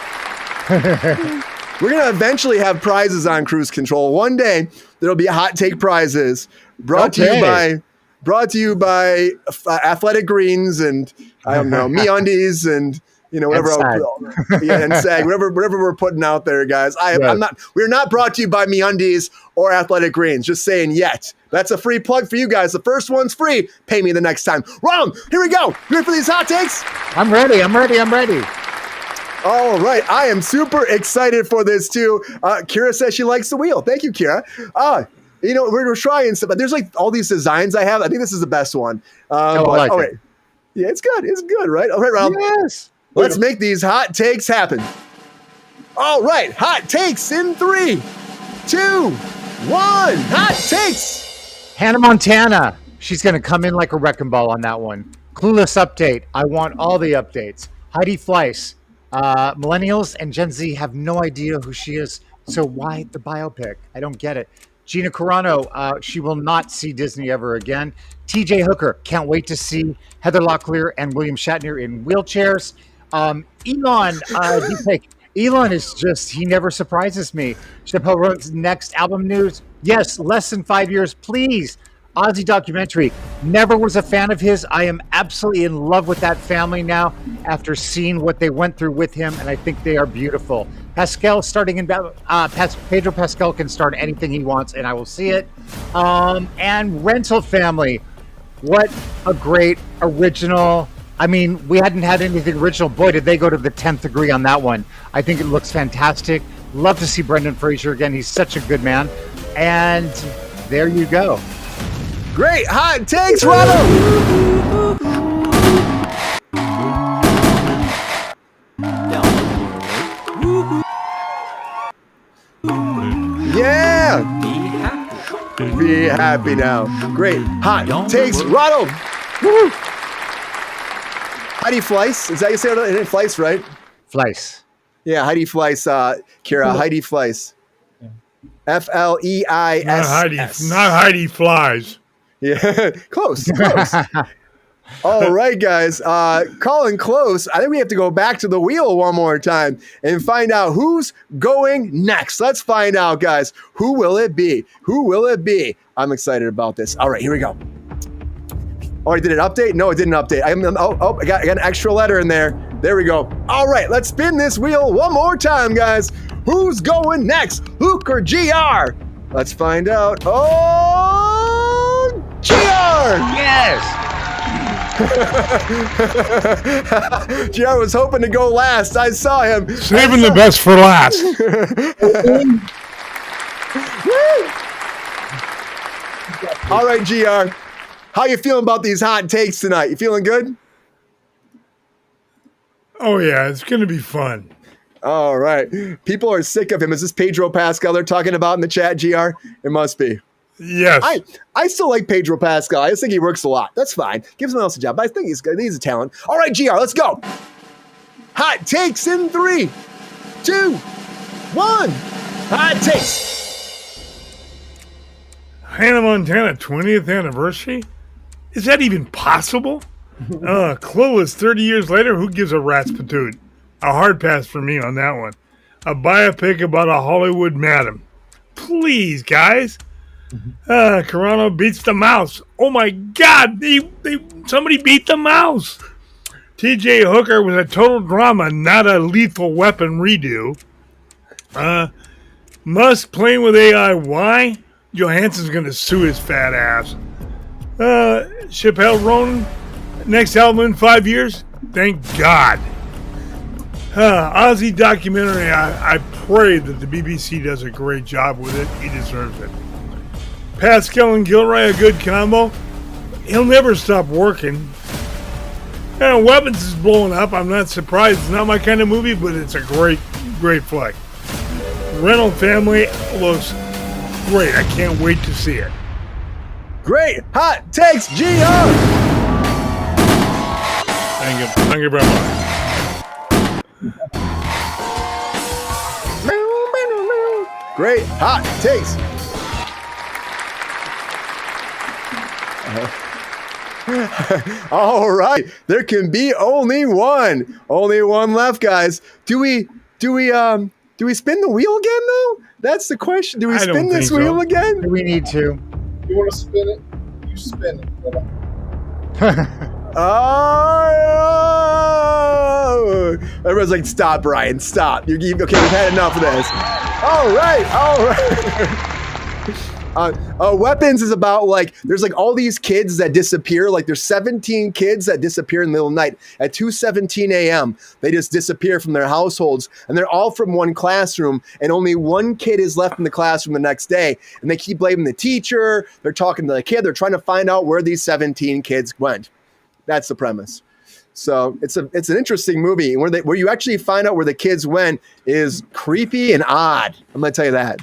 We're going to eventually have prizes on Kruse Control. One day, there'll be hot take prizes brought to you by Athletic Greens and, I don't know, MeUndies and, you know, whatever. And Sag, whatever we're putting out there, guys. We're not brought to you by MeUndies or Athletic Greens. Just saying yet. That's a free plug for you guys. The first one's free. Pay me the next time. Ron, here we go. You ready for these hot takes? I'm ready. All right. I am super excited for this too. Kira says she likes the wheel. Thank you, Kira. You know, we're trying stuff, but there's like all these designs I have. I think this is the best one. Wait. Yeah, it's good. It's good, right? All right, Ron. Yes. Let's make these hot takes happen. All right. Hot takes in 3, 2, 1. Hot takes. Hannah Montana. She's going to come in like a wrecking ball on that one. Clueless update. I want all the updates. Heidi Fleiss. Millennials and Gen Z have no idea who she is. So why the biopic? I don't get it. Gina Carano. She will not see Disney ever again. TJ Hooker. Can't wait to see Heather Locklear and William Shatner in wheelchairs. Elon. Deepfake. Elon is just, he never surprises me. Chappell Roan's next album news. Yes, less than 5 years, please. Ozzy documentary. Never was a fan of his. I am absolutely in love with that family now after seeing what they went through with him, and I think they are beautiful. Pascal starting in Pedro Pascal can start anything he wants, and I will see it. And Rental Family. What a great original. I mean, we hadn't had anything original. Boy, did they go to the 10th degree on that one. I think it looks fantastic. Love to see Brendan Fraser again. He's such a good man. And there you go. Great hot takes, Ronald. Yeah. Be happy now. Great hot takes, Ronald. Woo. Heidi Fleiss. Is that you say it? Fleiss, right? Fleiss. Yeah, Heidi Fleiss. Kira, Heidi Fleiss. Fleiss. Not Heidi Flies. Yeah, close. All right, guys. Calling close. I think we have to go back to the wheel one more time and find out who's going next. Let's find out, guys. Who will it be? Who will it be? I'm excited about this. All right, here we go. Oh, did it update? No, it didn't update. I got an extra letter in there. There we go. All right, let's spin this wheel one more time, guys. Who's going next? Luke or GR? Let's find out. Oh, GR! Yes! GR was hoping to go last. I saw him. Saving the best for last. All right, GR. How you feeling about these hot takes tonight? You feeling good? Oh, yeah. It's going to be fun. All right. People are sick of him. Is this Pedro Pascal they're talking about in the chat, GR? It must be. Yes. I still like Pedro Pascal. I just think he works a lot. That's fine. Give someone else a job. But I think he's good. He's a talent. All right, GR, let's go. Hot takes in 3, 2, 1. Hot takes. Hannah Montana 20th anniversary? Is that even possible? Clueless 30 years later? Who gives a rat's patoot? A hard pass for me on that one. A biopic about a Hollywood madam. Please, guys. Carano beats the mouse. Oh my God! Somebody beat the mouse. T.J. Hooker was a total drama, not a Lethal Weapon redo. Musk playing with AI. Why? Johansson's gonna sue his fat ass. Chappell Roan, next album in 5 years? Thank God. Ozzy documentary. I pray that the BBC does a great job with it. He deserves it. Pascal and Gilroy, a good combo. He'll never stop working. Weapons is blowing up. I'm not surprised. It's not my kind of movie, but it's a great flick. Rental Family looks great. I can't wait to see it. Great hot takes, GR. Thank you very much. Great hot takes. All right, there can be only one left, guys. Do we spin the wheel again though? That's the question. Do we spin this wheel again? Do we need to? You want to spin it? You spin it. Oh! Everyone's like, stop, Brian, stop. Okay, we've had enough of this. All right. Weapons is about there's all these kids that disappear. There's 17 kids that disappear in the middle of the night at 2:17 a.m. They just disappear from their households, and they're all from one classroom, and only one kid is left in the classroom the next day. And they keep blaming the teacher. They're talking to the kid. They're trying to find out where these 17 kids went. That's the premise. So it's an interesting movie where you actually find out where the kids went is creepy and odd. I'm gonna tell you that.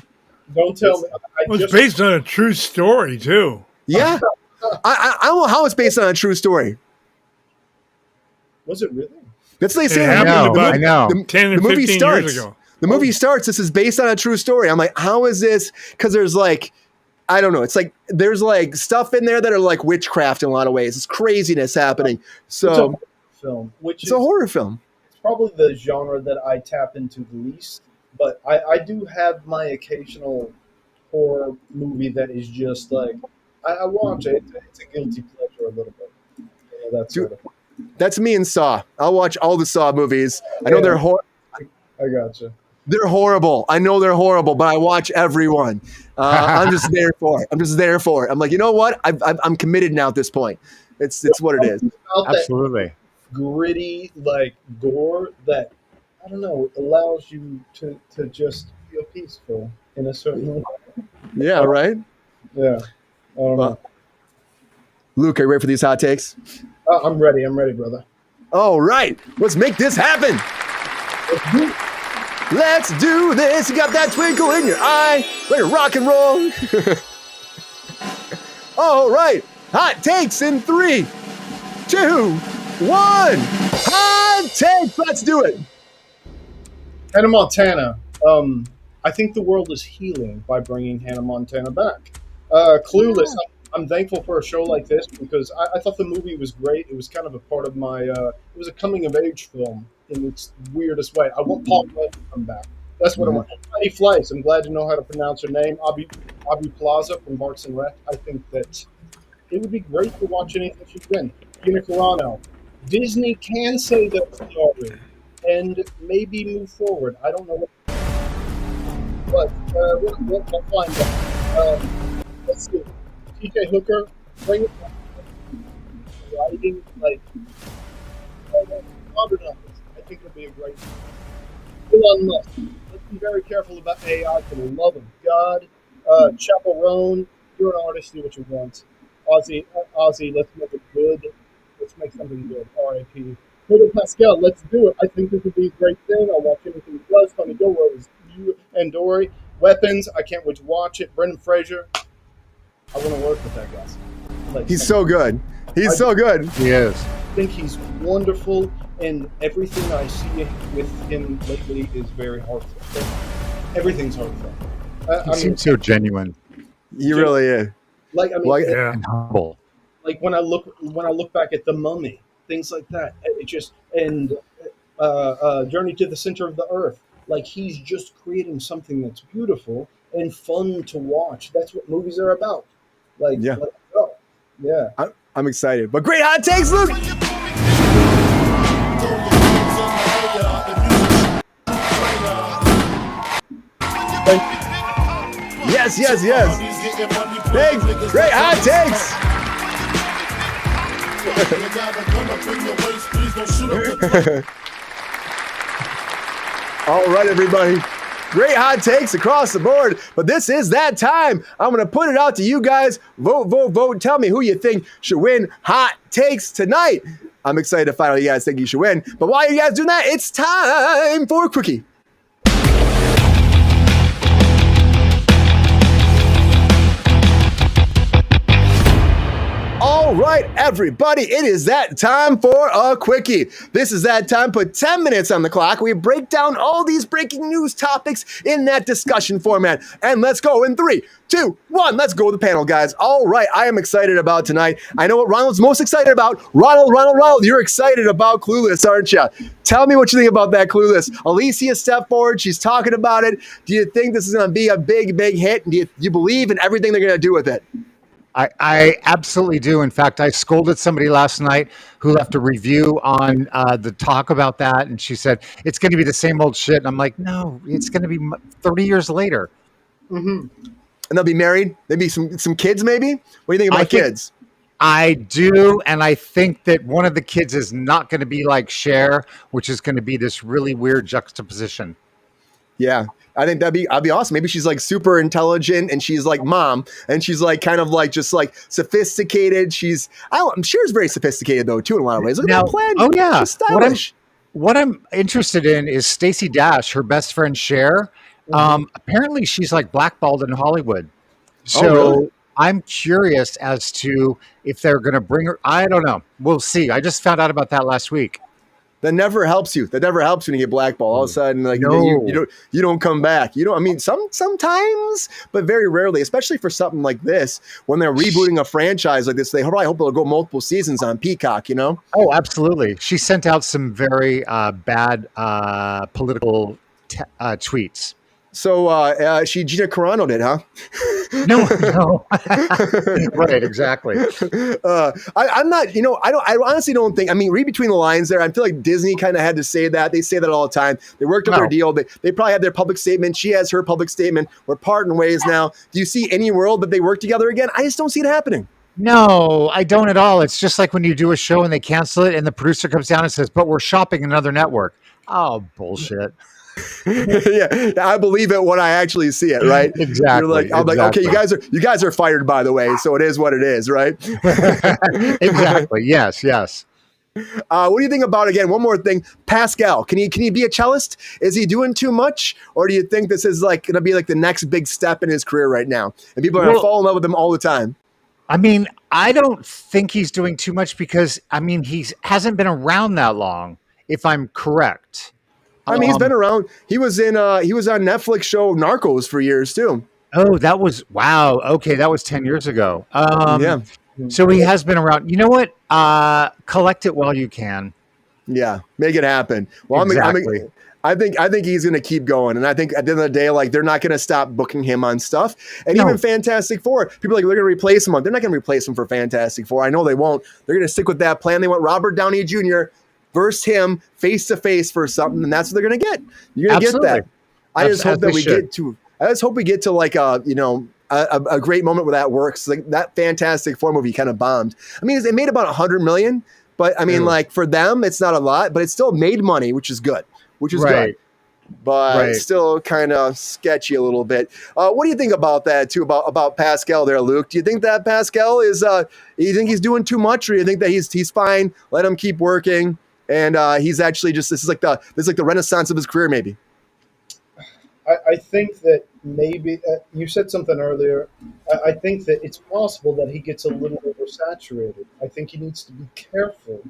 Don't tell me. It's based on a true story, too. Yeah. I don't know how it's based on a true story. Was it really? That's what they say. I know. 10 or 15 years ago. The movie starts, this is based on a true story. I'm like, how is this? Because there's I don't know. It's there's stuff in there that are witchcraft in a lot of ways. It's craziness happening. So it's a horror film. It's probably the genre that I tap into the least. But I do have my occasional horror movie that is just I watch it. It's a guilty pleasure a little bit. That sort of thing. That's me and Saw. I'll watch all the Saw movies. I know they're horrible. I gotcha. They're horrible. I know they're horrible, but I watch everyone. I'm just there for it. I'm like, you know what? I'm committed now at this point. It's what it is. Absolutely. Gritty gore that I don't know allows you to just feel peaceful in a certain way. Yeah. Right. Yeah. I don't know. Luke, are you ready for these hot takes? I'm ready. I'm ready, brother. All right, let's make this happen. Let's do this. You got that twinkle in your eye. Ready to rock and roll. All right, hot takes in 3, 2, 1. Hot takes. Let's do it. Hannah Montana. I think the world is healing by bringing Hannah Montana back. Clueless. I'm thankful for a show like this because I thought the movie was great. It was kind of a part of my. It was a coming of age film in its weirdest way. I want Paul Rudd to come back. That's what I want. Patty Fleiss. I'm glad to know how to pronounce her name. Aubrey Plaza from Parks and Rec. I think that it would be great to watch anything she's in. Gina Carano. Disney can say they're sorry and maybe move forward. I don't know what, but we'll find out. Let's see. TJ Hooker, bring it back. Writing, like, modernize. I think would be a great thing. Elon Musk. Let's be very careful about AI for the love of God. Chappell Roan, you're an artist, do what you want. Ozzy, let's make it good. Let's make something good. R.I.P. Pedro Pascal, let's do it. I think this would be a great thing. I'll watch anything he does. Funny Go, where is you and Dory? Weapons, I can't wait to watch it. Brendan Fraser. I want to work with that guy. Like, he's so good. He's so good. He is. I think he's wonderful, and everything I see with him lately is very heartfelt. Everything's heartfelt. He seems so genuine. He really is. Like, I mean, and humble. Like when I look back at The Mummy, things like that. It just and Journey to the Center of the Earth. Like he's just creating something that's beautiful and fun to watch. That's what movies are about. Like, yeah. Oh, yeah. I'm excited. But great hot takes, Luke. Yes. Thanks. Great hot takes. All right, everybody. Great hot takes across the board, but this is that time. I'm going to put it out to you guys. Vote. Tell me who you think should win hot takes tonight. I'm excited to find out who you guys think you should win. But while you guys doing that, it's time for a quickie. All right, everybody, it is that time for a quickie. This is that time. Put 10 minutes on the clock. We break down all these breaking news topics in that discussion format. And let's go in 3, 2, 1. Let's go with the panel, guys. All right, I am excited about tonight. I know what Ronald's most excited about. Ronald, you're excited about Clueless, aren't you? Tell me what you think about that Clueless. Alicia stepped forward. She's talking about it. Do you think this is going to be a big hit? And do you believe in everything they're going to do with it? I absolutely do. In fact, I scolded somebody last night who left a review on the talk about that. And she said, it's going to be the same old shit. And I'm like, no, it's going to be 30 years later. Mm-hmm. And they'll be married. Maybe some kids, maybe? What do you think about kids? I do. And I think that one of the kids is not going to be like Cher, which is going to be this really weird juxtaposition. Yeah. I think that'd be awesome. Maybe she's like super intelligent and she's like mom and she's like kind of like just like sophisticated. I'm sure she's very sophisticated though too in a lot of ways. Look at that plan. Oh yeah. She's stylish. What I'm interested in is Stacey Dash, her best friend Cher. Apparently she's like blackballed in Hollywood. So really? I'm curious as to if they're going to bring her. I don't know. We'll see. I just found out about that last week. That never helps you. That never helps when you get blackballed. All of a sudden, like you don't come back. You don't. I mean, sometimes, but very rarely. Especially for something like this, when they're rebooting a franchise like this, they probably hope it'll go multiple seasons on Peacock. You know? Oh, absolutely. She sent out some very bad political tweets. So she Gina Carano did, huh? No. Right, exactly. I'm not, I honestly don't think, read between the lines there. I feel like Disney kind of had to say that. They say that all the time. They worked out their deal. They probably had their public statement. She has her public statement. We're parting ways now. Do you see any world that they work together again? I just don't see it happening. No, I don't at all. It's just like when you do a show and they cancel it and the producer comes down and says, but we're shopping another network. Oh, bullshit. Yeah, I believe it when I actually see it, right? Exactly. You're like, I'm like, okay, you guys are fired, by the way, so it is what it is, right? Exactly. Yes. What do you think about, again, one more thing, Pascal? Can he be a cellist? Is he doing too much, or do you think this is like going to be like the next big step in his career right now, and people are going to fall in love with him all the time? I mean, I don't think he's doing too much because he hasn't been around that long, if I'm correct. I mean, he's been around. He was on Netflix show Narcos for years too. Oh, that was wow. Okay, that was 10 years ago. Yeah. So he has been around. You know what? Collect it while you can. Yeah, make it happen. Well, exactly. I think he's going to keep going, and I think at the end of the day, like, they're not going to stop booking him on stuff. And even Fantastic Four, people are like, they're going to replace him. They're not going to replace him for Fantastic Four. I know they won't. They're going to stick with that plan. They want Robert Downey Jr. versus him face to face for something, and that's what they're going to get. You're going to get that. I just hope that we get to like a great moment where that works. Like, that Fantastic Four movie kind of bombed. I mean, it made about $100 million, but I mean, like, for them, it's not a lot, but it still made money, which is good. Good, but still kind of sketchy a little bit. What do you think about that too? About Pascal there, Luke? Do you think that Pascal is? You think he's doing too much, or do you think that he's fine? Let him keep working, and he's actually just this is like the renaissance of his career, maybe. I think that maybe you said something earlier. I think that it's possible that he gets a little oversaturated. I think he needs to be careful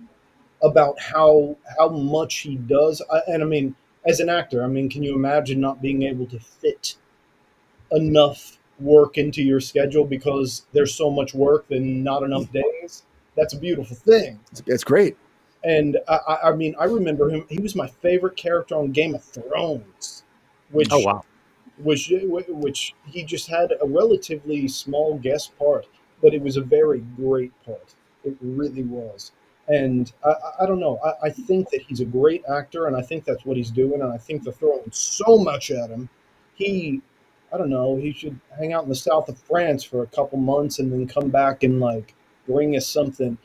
about how much he does. And I mean, as an actor, I mean, can you imagine not being able to fit enough work into your schedule because there's so much work and not enough days? That's a beautiful thing. It's great. And I mean, I remember him. He was my favorite character on Game of Thrones, which he just had a relatively small guest part, but it was a very great part. It really was. And I don't know. I think that he's a great actor, and I think that's what he's doing. And I think they're throwing so much at him. I don't know. He should hang out in the south of France for a couple months and then come back and like bring us something.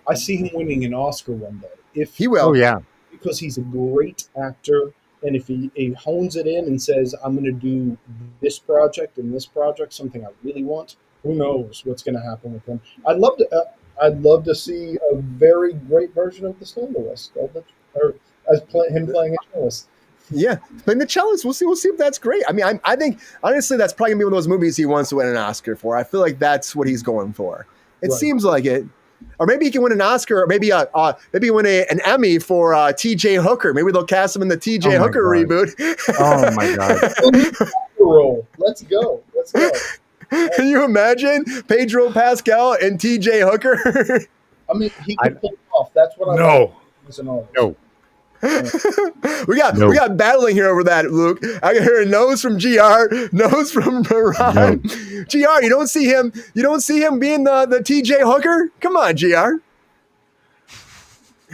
I see him winning an Oscar one day. If he will, because he's a great actor. And if he hones it in and says, "I'm going to do this project and this project, something I really want," who knows what's going to happen with him? I'd love to see a very great version of the Soloist, or him playing a cellist. Yeah, playing the cellist. We'll see if that's great. I mean, I think honestly that's probably gonna be one of those movies he wants to win an Oscar for. I feel like that's what he's going for. It seems like it. Or maybe he can win an Oscar, or maybe win an Emmy for T.J. Hooker. Maybe they'll cast him in the T.J. Hooker reboot. Oh my God! Let's go. Can you imagine Pedro Pascal and T.J. Hooker? I mean, he can pull it off. That's what I like as an artist. No. We got battling here over that, Luke. I can hear a nose from GR, nose from Ron. No. GR, you don't see him being the TJ Hooker? Come on, GR.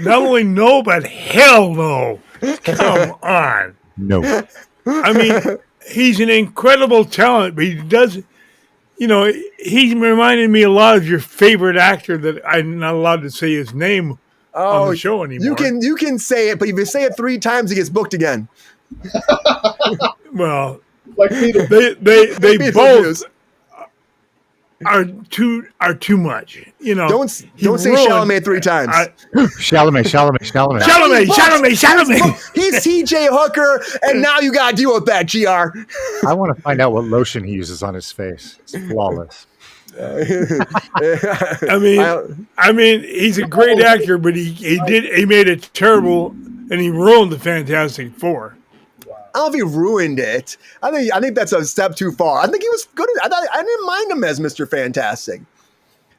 Not only no, but hell no. Come on. No. I mean, he's an incredible talent, but he does, he reminded me a lot of your favorite actor that I'm not allowed to say his name on the show anymore. You can say it, but if you say it 3 times, he gets booked again. Well, like Peter. They both are too much. Don't say Chalamet 3 times. Chalamet. He's TJ Hooker, and now you got to deal with that, GR. I want to find out what lotion he uses on his face. It's flawless. I mean, he's a great actor, but he made it terrible, and he ruined the Fantastic Four. I don't know if he ruined it. I think that's a step too far. I think he was good. I didn't mind him as Mr. Fantastic.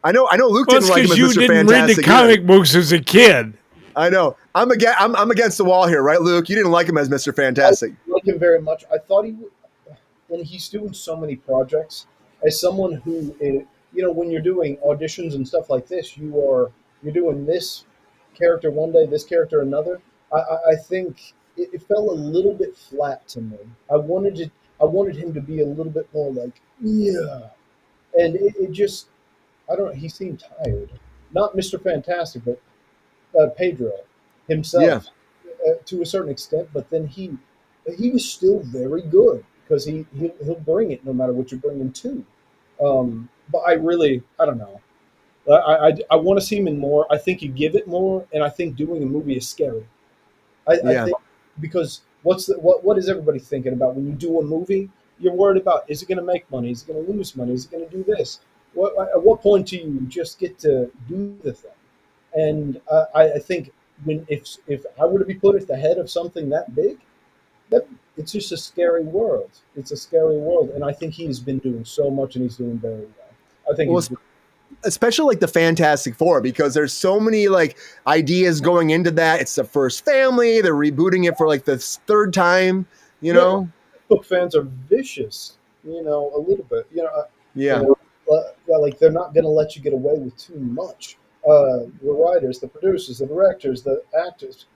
I know Luke didn't like him as Mr. Fantastic. You didn't read the comic books as a kid. I know. I'm against the wall here, right, Luke? You didn't like him as Mr. Fantastic. I like him very much. I thought he would, when he's doing so many projects, as someone who is, when you're doing auditions and stuff like this, you're doing this character one day, this character another. I think it fell a little bit flat to me. I wanted him to be a little bit more like, yeah. And it just, I don't know, he seemed tired. Not Mr. Fantastic, but Pedro himself to a certain extent. But then he he was still very good because he'll bring it no matter what you're bringing to. But I don't know. I want to see him in more. I think you give it more, and I think doing a movie is scary. I think because what is everybody thinking about when you do a movie? You're worried about, is it going to make money? Is it going to lose money? Is it going to do this? At what point do you just get to do the thing? And I think if I were to be put at the head of something that big, that it's just a scary world. It's a scary world, and I think he's been doing so much, and he's doing very well. I think especially like the Fantastic Four, because there's so many like ideas going into that. It's the first family. They're rebooting it for like the third time. You know, book fans are vicious. A little bit. Like they're not going to let you get away with too much. The writers, the producers, the directors, the actors.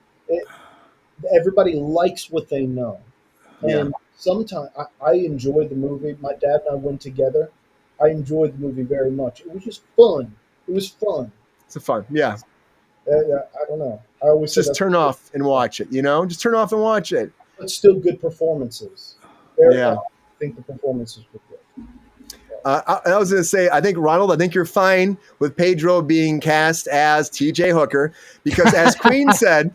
Everybody likes what they know. And sometimes I enjoyed the movie. My dad and I went together. I enjoyed the movie very much. It was just fun. It was fun. It's fun. Yeah. I don't know. I always just turn off and watch it. Just turn off and watch it. But still good performances. I think the performances were good. I was going to say, I think, Ronald, you're fine with Pedro being cast as T.J. Hooker, because as Queen said,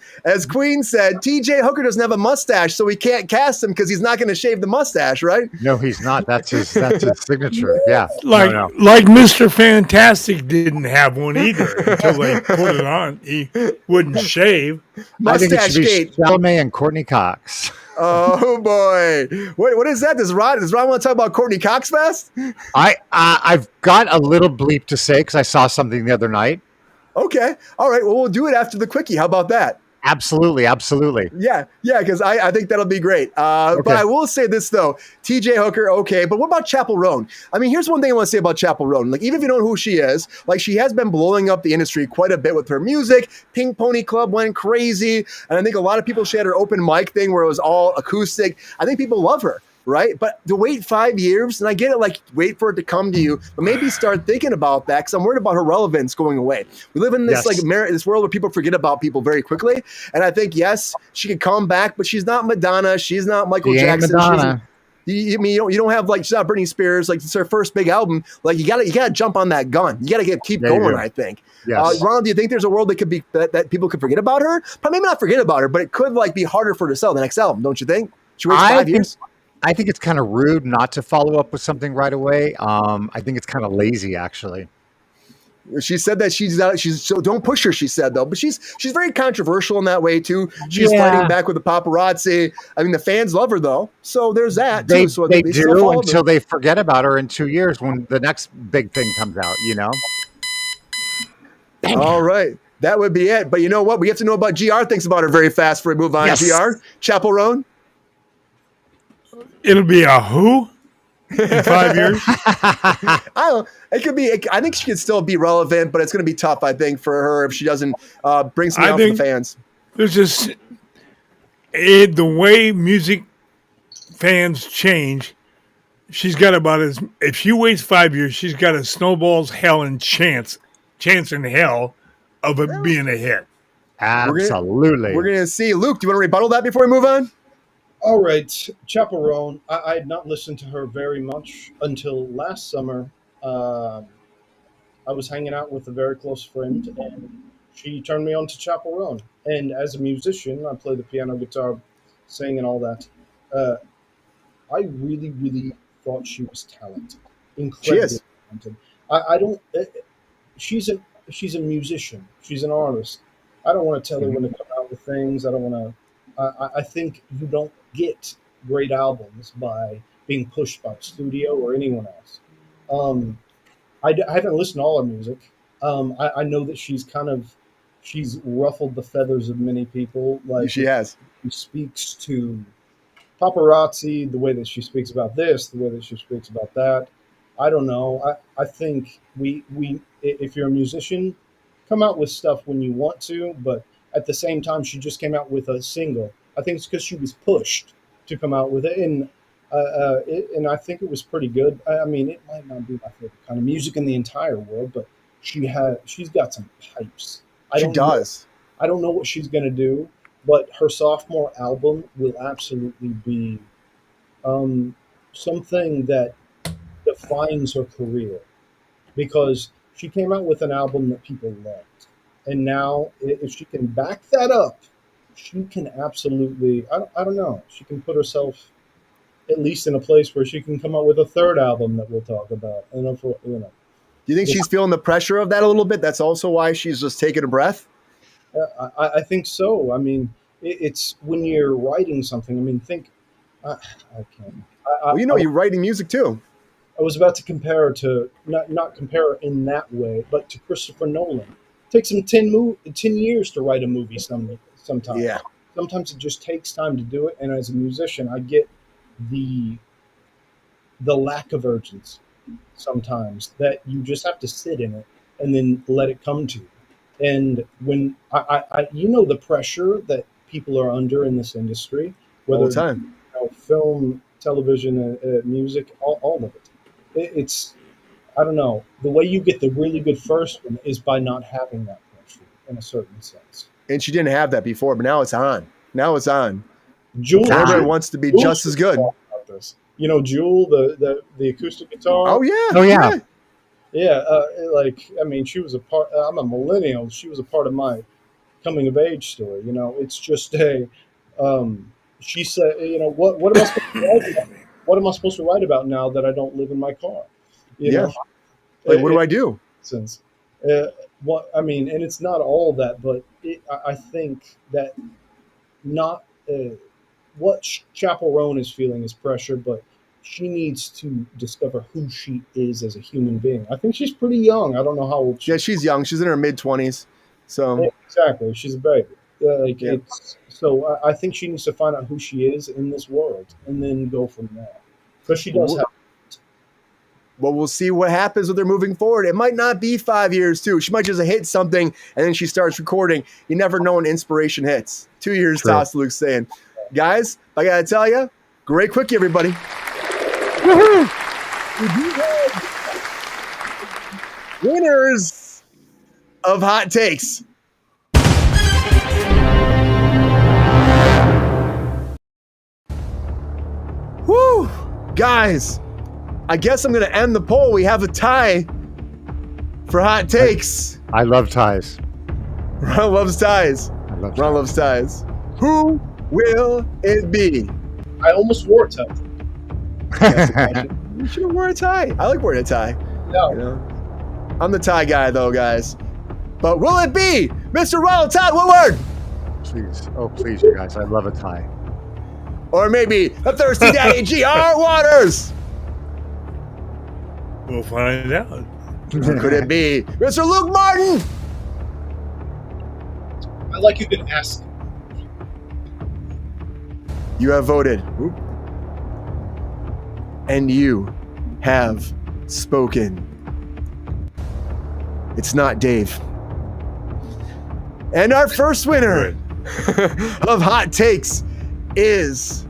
T.J. Hooker doesn't have a mustache, so we can't cast him because he's not going to shave the mustache, right? No, he's not. That's his signature. Yeah. Like Mr. Fantastic didn't have one either until they put it on. He wouldn't shave. Mustache I think it should be Chalamet and Courtney Cox. Oh boy! What is that? Does Ron want to talk about Courtney Cox Fest? I've got a little bleep to say because I saw something the other night. Okay, all right. Well, we'll do it after the quickie. How about that? Absolutely. Yeah, because I think that'll be great. But I will say this, though. T.J. Hooker, okay, but what about Chappell Roan? I mean, here's one thing I want to say about Chappell Roan. Like, even if you don't know who she is, like, she has been blowing up the industry quite a bit with her music. Pink Pony Club went crazy. And I think a lot of people, she had her open mic thing where it was all acoustic. I think people love her. Right. But to wait 5 years, and I get it, like, wait for it to come to you, but maybe start thinking about that, because I'm worried about her relevance going away. We live in this this world where people forget about people very quickly. And I think, yes, she could come back, but she's not Madonna. She's not Michael Jackson. Madonna. You don't have, like, she's not Britney Spears. Like, it's her first big album. Like, you gotta jump on that gun. You gotta keep going. I think. Yes. Ronald, do you think there's a world that could be that people could forget about her? But maybe not forget about her, but it could, like, be harder for her to sell the next album. Don't you think? She waits 5 years. I think it's kind of rude not to follow up with something right away. I think it's kind of lazy, actually. She said that she's so don't push her. She said though, but she's very controversial in that way too. She's fighting back with the paparazzi. I mean, the fans love her though, so there's that. They do until they forget about her in 2 years when the next big thing comes out. All right, that would be it. But you know what? We have to know about GR thinks about her very fast before we move on. Yes. GR, Chappell Roan. It'll be a who in 5 years? I don't know. It could be. I think she could still be relevant, but it's going to be tough, I think, for her if she doesn't bring something out for the fans. There's just the way music fans change. She's got if she waits 5 years, she's got a snowball's hell and chance in hell of it being a hit. Absolutely. We're going to see. Luke, do you want to rebuttal that before we move on? All right, Chappell Roan. I had not listened to her very much until last summer. I was hanging out with a very close friend, and she turned me on to Chappell Roan. And as a musician, I play the piano, guitar, sing, and all that. I really, really thought she was talented, incredibly talented. I don't. She's a musician. She's an artist. I don't want to tell her when to come out with things. I don't want to. I think you don't get great albums by being pushed by the studio or anyone else. I haven't listened to all her music. I know that she's ruffled the feathers of many people. Like she has. She speaks to paparazzi the way that she speaks about this, the way that she speaks about that. I don't know. I think we if you're a musician, come out with stuff when you want to, but at the same time, she just came out with a single. I think it's because she was pushed to come out with it, and I think it was pretty good. I mean, it might not be my favorite kind of music in the entire world, but she's got some pipes. She does. I don't know what she's gonna do. but her sophomore album will absolutely be something that defines her career, because she came out with an album that people loved, and now if she can back that up, she can absolutely, I don't know, she can put herself at least in a place where she can come out with a third album that we'll talk about. And do you think she's feeling the pressure of that a little bit? That's also why she's just taking a breath. I think so. I mean, it's when you're writing something. I mean, think. I can't. Well, you're writing music too. I was about to compare her to not compare her in that way, but to Christopher Nolan. It takes him 10 years to write a movie. Sometimes. Yeah. Sometimes it just takes time to do it. And as a musician, I get the lack of urgency sometimes, that you just have to sit in it and then let it come to you. And when the pressure that people are under in this industry, whether all the time, film, television, music, all of it. It's, I don't know, the way you get the really good first one is by not having that pressure in a certain sense. And she didn't have that before, but now it's on. Now it's on. Jewel everybody wants to be just as good. Jewel, the acoustic guitar. Oh yeah. Oh yeah. Yeah, I mean, she was a part. I'm a millennial. She was a part of my coming of age story. It's just she said, what am I supposed to write about? What am I supposed to write about now that I don't live in my car? You know? Like, what do I do? Since, I mean, and it's not all that, but I think that not what Chappell Roan is feeling is pressure, but she needs to discover who she is as a human being. I think she's pretty young. I don't know how old she is. Yeah, she's young. She's in her mid-20s. So yeah, exactly, she's a baby. So I think she needs to find out who she is in this world and then go from there. Because she does have. Well, we'll see what happens with her moving forward. It might not be 5 years, too. She might just hit something, and then she starts recording. You never know when inspiration hits. 2 years, tops, Luke's saying. Guys, I got to tell you, great quickie, everybody. Woohoo! Winners of Hot Takes. Woo! Guys, I guess I'm going to end the poll. We have a tie for Hot Takes. I love ties. Ron loves ties. Ron loves ties. Who will it be? I almost wore a tie. You should have worn a tie. I like wearing a tie. No. I'm the tie guy, though, guys. But will it be Mr. Ronald Todd Woodward? Please. Oh, please, you guys. I love a tie. Or maybe the Thirsty Daddy G.R. Waters? We'll find out. Could it be Mr. Luke Martin? I like you can ask. You have voted. And you have spoken. It's not Dave. And our first winner of Hot Takes is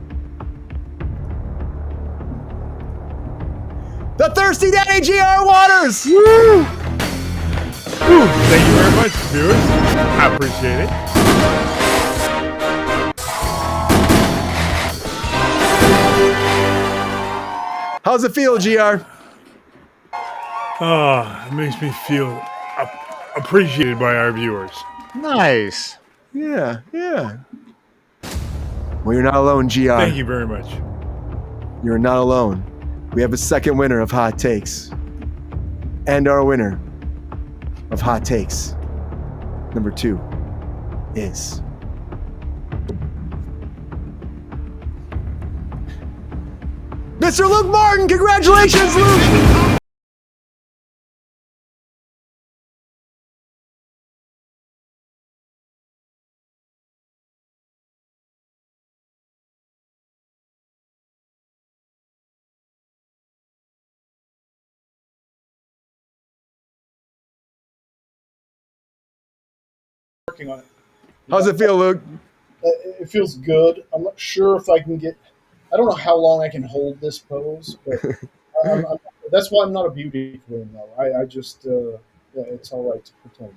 the Thirsty Daddy G.R. Waters. Woo! Thank you very much, viewers. I appreciate it. How's it feel, GR? Oh, it makes me feel appreciated by our viewers. Nice. Yeah. Well, you're not alone, GR. Thank you very much. You're not alone. We have a second winner of Hot Takes. And our winner of Hot Takes number 2 is Mr. Luke Martin. Congratulations, Luke. Working on it. How's it feel, Luke? It feels good. I'm not sure if I can get. I don't know how long I can hold this pose, but that's why I'm not a beauty queen, though. I just, it's all right to pretend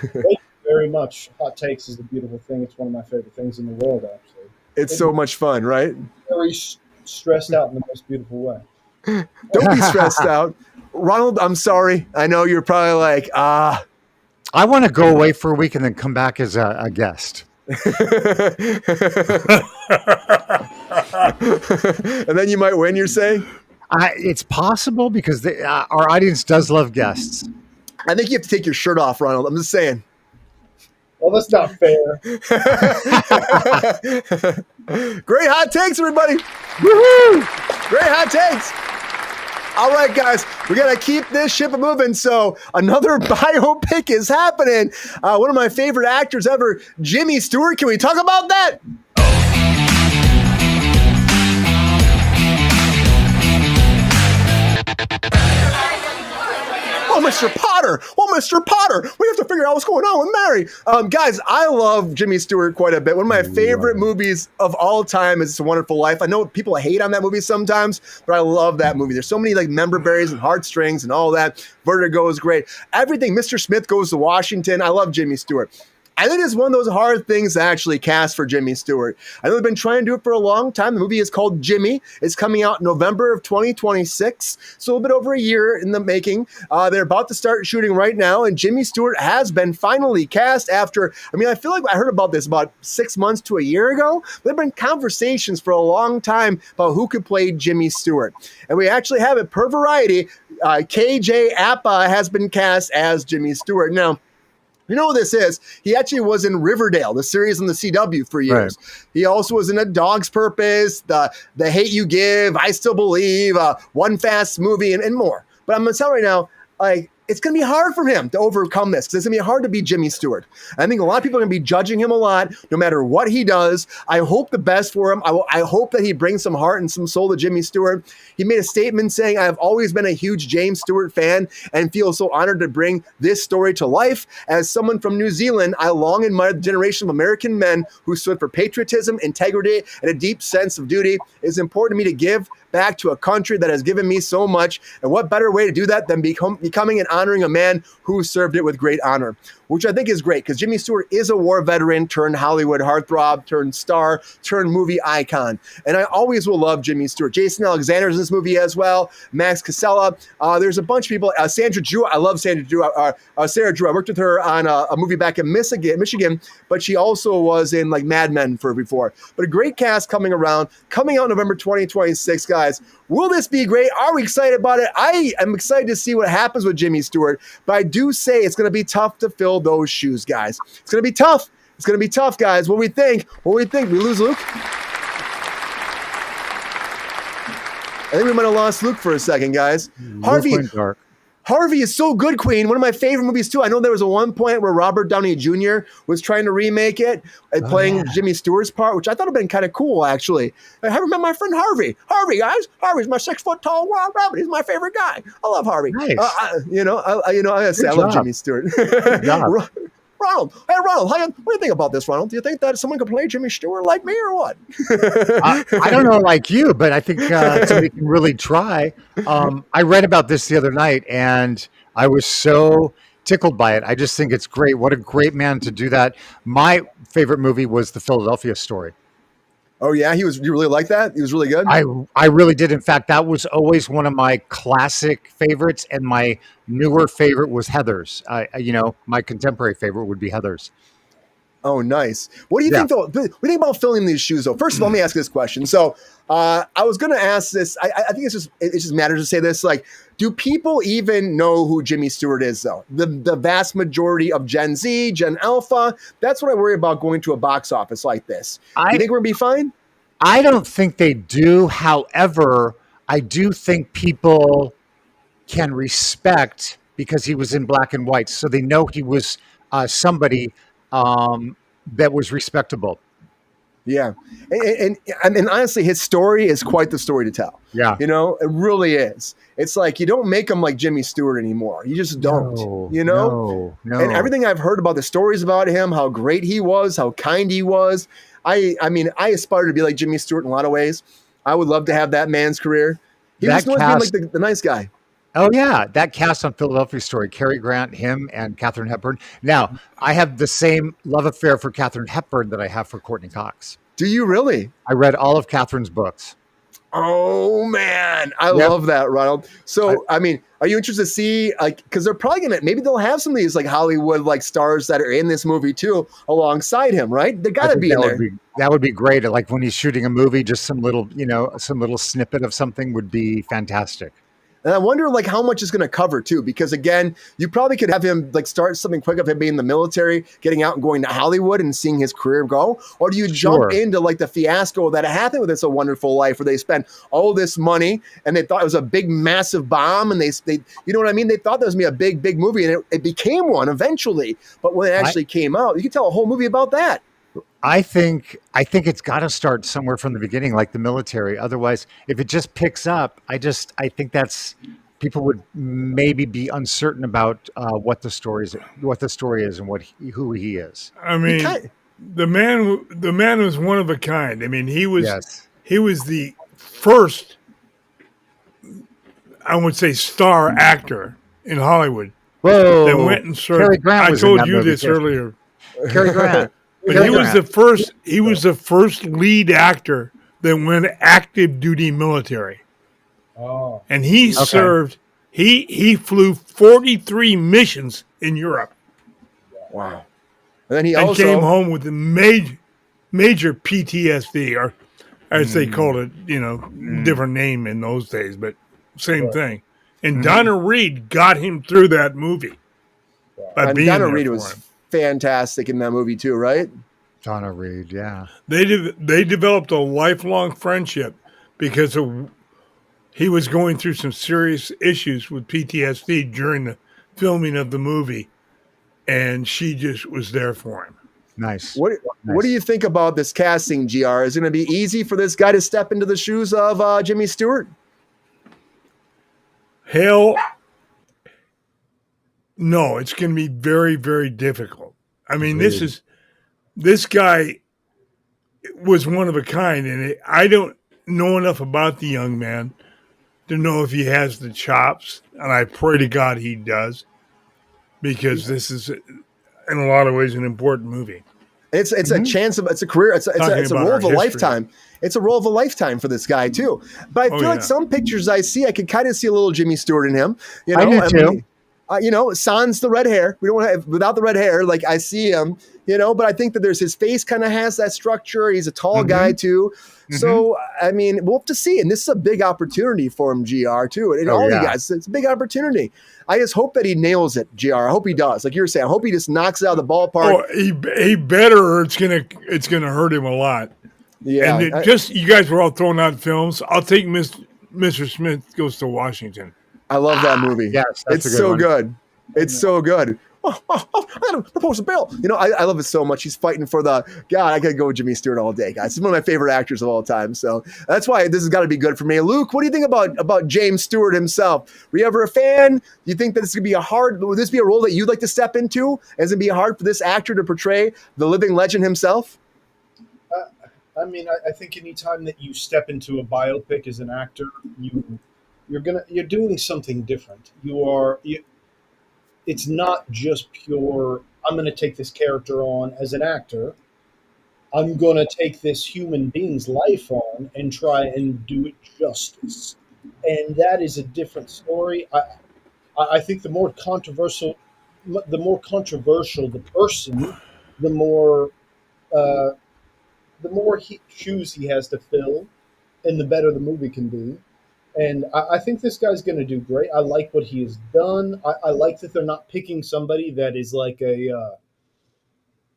that. very much. Hot takes is a beautiful thing. It's one of my favorite things in the world, actually. It's so much fun, right? Very stressed out in the most beautiful way. Don't be stressed out. Ronald, I'm sorry. I know you're probably like, I want to go away for a week and then come back as a guest. And then you might win, you're saying? It's possible because our audience does love guests. I think you have to take your shirt off, Ronald. I'm just saying. Well, that's not fair. Great hot takes, everybody. Woohoo! Great hot takes. All right, guys, we got to keep this ship moving. So another biopic is happening. One of my favorite actors ever, Jimmy Stewart. Can we talk about that? Oh, Mr. Potter. Oh, Mr. Potter. We have to figure out what's going on with Mary. Guys, I love Jimmy Stewart quite a bit. One of my favorite movies of all time is It's a Wonderful Life. I know people hate on that movie sometimes, but I love that movie. There's so many like member berries and heartstrings and all that. Vertigo is great. Everything. Mr. Smith Goes to Washington. I love Jimmy Stewart. I think it's one of those hard things to actually cast for Jimmy Stewart. I know they've been trying to do it for a long time. The movie is called Jimmy. It's coming out in November of 2026, so a little bit over a year in the making. They're about to start shooting right now, and Jimmy Stewart has been finally cast after, I feel like I heard about this about 6 months to a year ago. There have been conversations for a long time about who could play Jimmy Stewart. And we actually have it per Variety. KJ Apa has been cast as Jimmy Stewart. Now, you know what this is? He actually was in Riverdale, the series on the CW for years. Right. He also was in A Dog's Purpose, The Hate You Give, I Still Believe, One Fast Movie, and more. But I'm going to tell you right now, it's going to be hard for him to overcome this because it's going to be hard to be Jimmy Stewart. I think a lot of people are going to be judging him a lot, no matter what he does. I hope the best for him. I hope that he brings some heart and some soul to Jimmy Stewart. He made a statement saying, I have always been a huge James Stewart fan and feel so honored to bring this story to life. As someone from New Zealand, I long admired the generation of American men who stood for patriotism, integrity, and a deep sense of duty. It's important to me to give back to a country that has given me so much. And what better way to do that than becoming and honoring a man who served it with great honor, which I think is great because Jimmy Stewart is a war veteran turned Hollywood heartthrob, turned star, turned movie icon. And I always will love Jimmy Stewart. Jason Alexander's in this movie as well. Max Casella. There's a bunch of people. Sandra Drew. I love Sandra Drew. Sarah Drew. I worked with her on a movie back in Michigan, but she also was in like Mad Men before. But a great cast coming out November 2026, guys. Will this be great? Are we excited about it? I am excited to see what happens with Jimmy Stewart, but I do say it's going to be tough to fill those shoes, guys. It's going to be tough. It's going to be tough, guys. What do we think? We lose Luke? I think we might have lost Luke for a second, guys. Harvey is so good, Queen. One of my favorite movies, too. I know there was one point where Robert Downey Jr. was trying to remake it, playing Jimmy Stewart's part, which I thought would have been kind of cool, actually. I haven't met my friend Harvey. Harvey, guys. Harvey's my 6-foot-tall wild rabbit. He's my favorite guy. I love Harvey. Nice. I gotta say, I love Jimmy Stewart. Ronald, hey Ronald, what do you think about this, Ronald? Do you think that someone could play Jimmy Stewart like me or what? I don't know like you, but I think somebody can really try. I read about this the other night and I was so tickled by it. I just think it's great. What a great man to do that. My favorite movie was The Philadelphia Story. Oh yeah, you really like that? He was really good? I really did. In fact, that was always one of my classic favorites, and my newer favorite was Heathers. My contemporary favorite would be Heathers. Oh, nice. What do you think, though? What do you think about filling these shoes, though? First of all, let me ask this question. So I was going to ask this. I think it just matters to say this. Like, do people even know who Jimmy Stewart is, though? The vast majority of Gen Z, Gen Alpha, that's what I worry about going to a box office like this. You think we're going to be fine? I don't think they do. However, I do think people can respect because he was in black and white. So they know he was somebody that was respectable. Yeah. And honestly, his story is quite the story to tell. Yeah. It really is. It's like, you don't make him like Jimmy Stewart anymore. You just don't, No. And everything I've heard about the stories about him, how great he was, how kind he was. I aspire to be like Jimmy Stewart in a lot of ways. I would love to have that man's career. He was always being like the nice guy. Oh yeah, that cast on Philadelphia Story: Cary Grant, him, and Katharine Hepburn. Now, I have the same love affair for Katharine Hepburn that I have for Courtney Cox. Do you really? I read all of Katharine's books. Oh man, I love that, Ronald. So, I mean, are you interested to see, like, because they're probably gonna, maybe they'll have some of these like Hollywood like stars that are in this movie too alongside him, right? They got to be in there. That would be great. Like when he's shooting a movie, just some little, some little snippet of something would be fantastic. And I wonder like how much is going to cover too, because again, you probably could have him like start something quick of him being in the military, getting out and going to Hollywood and seeing his career go, or do you jump into like the fiasco that happened with It's a Wonderful Life, where they spent all this money and they thought it was a big, massive bomb, and they you know what I mean? They thought that was going to be a big, big movie, and it became one eventually. But when it actually came out, you could tell a whole movie about that. I think it's got to start somewhere from the beginning, like the military. Otherwise, if it just picks up, I think that's, people would maybe be uncertain about what the story is and who he is. I mean, the man was one of a kind. I mean, he was the first, I would say, star actor in Hollywood. Whoa! That went and served. I told you this earlier. Cary Grant. But he was the first. He was the first lead actor that went active duty military. Oh. And he served. He flew 43 missions in Europe. Wow. And then he also came home with a major PTSD, or as they called it, different name in those days, but same thing. And Donna Reed got him through that movie. And Donna Reed was fantastic in that movie too, right? Donna Reed, yeah. They developed a lifelong friendship because he was going through some serious issues with PTSD during the filming of the movie, and she just was there for him. Nice. What do you think about this casting, GR? Is it going to be easy for this guy to step into the shoes of Jimmy Stewart? Hell, no, it's going to be very, very difficult. I mean, this guy was one of a kind, and I don't know enough about the young man to know if he has the chops, and I pray to God he does, because this is, in a lot of ways, an important movie. It's a chance of, it's a career, it's a role of a lifetime. It's a role of a lifetime for this guy too. But I feel like some pictures I see, I can kind of see a little Jimmy Stewart in him. I do too. sans the red hair. We don't want to have, without the red hair, like I see him, but I think that there's his face kind of has that structure. He's a tall guy too. So, I mean, we'll have to see. And this is a big opportunity for him, GR, too. And all you guys, it's a big opportunity. I just hope that he nails it, GR. I hope he does. Like you were saying, I hope he just knocks it out of the ballpark. Oh, he better, or it's gonna hurt him a lot. Yeah. And you guys were all throwing out films. I'll take Mr. Smith Goes to Washington. I love that movie. Yes, it's so good. It's so good. I got to propose a bill. I love it so much. He's fighting for I got to go with Jimmy Stewart all day, guys. He's one of my favorite actors of all time. So that's why this has got to be good for me. Luke, what do you think about James Stewart himself? Were you ever a fan? Do you think that this could be would this be a role that you'd like to step into? Is it be hard for this actor to portray the living legend himself? I mean, I think any time that you step into a biopic as an actor, you're doing something different. It's not just pure, I'm going to take this character on as an actor. I'm going to take this human being's life on and try and do it justice. And that is a different story. I think the more controversial the person, the more shoes he has to fill, and the better the movie can be. And I think this guy's going to do great. I like what he has done. I like that they're not picking somebody that is like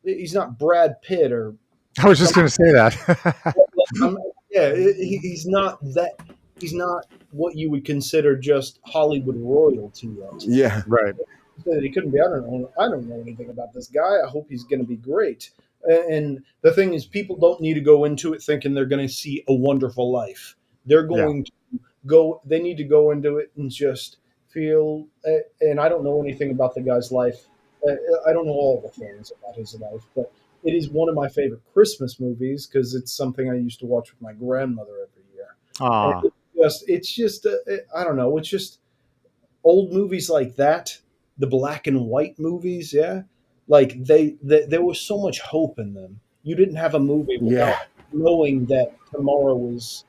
he's not Brad Pitt or. I was just going to say that. He's not that. He's not what you would consider just Hollywood royalty. Yeah, right. He couldn't be. I don't know anything about this guy. I hope he's going to be great. And the thing is, people don't need to go into it thinking they're going to see A Wonderful Life. They're going to they need to go into it and just feel, and I don't know anything about the guy's life. I don't know all the things about his life, but it is one of my favorite Christmas movies because it's something I used to watch with my grandmother every year. Aww. It's just I don't know. It's just old movies like that, the black and white movies, yeah, like they there was so much hope in them. You didn't have a movie without knowing that tomorrow was,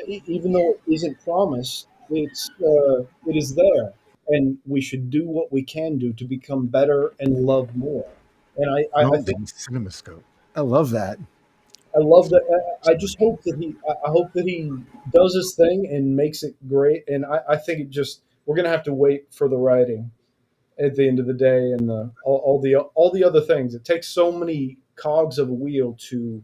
even though it isn't promised, it is there, and we should do what we can do to become better and love more. And I think CinemaScope. I love that. I love that. I just hope that I hope that he does his thing and makes it great. And I think we're gonna have to wait for the writing at the end of the day, and all the other things. It takes so many cogs of a wheel to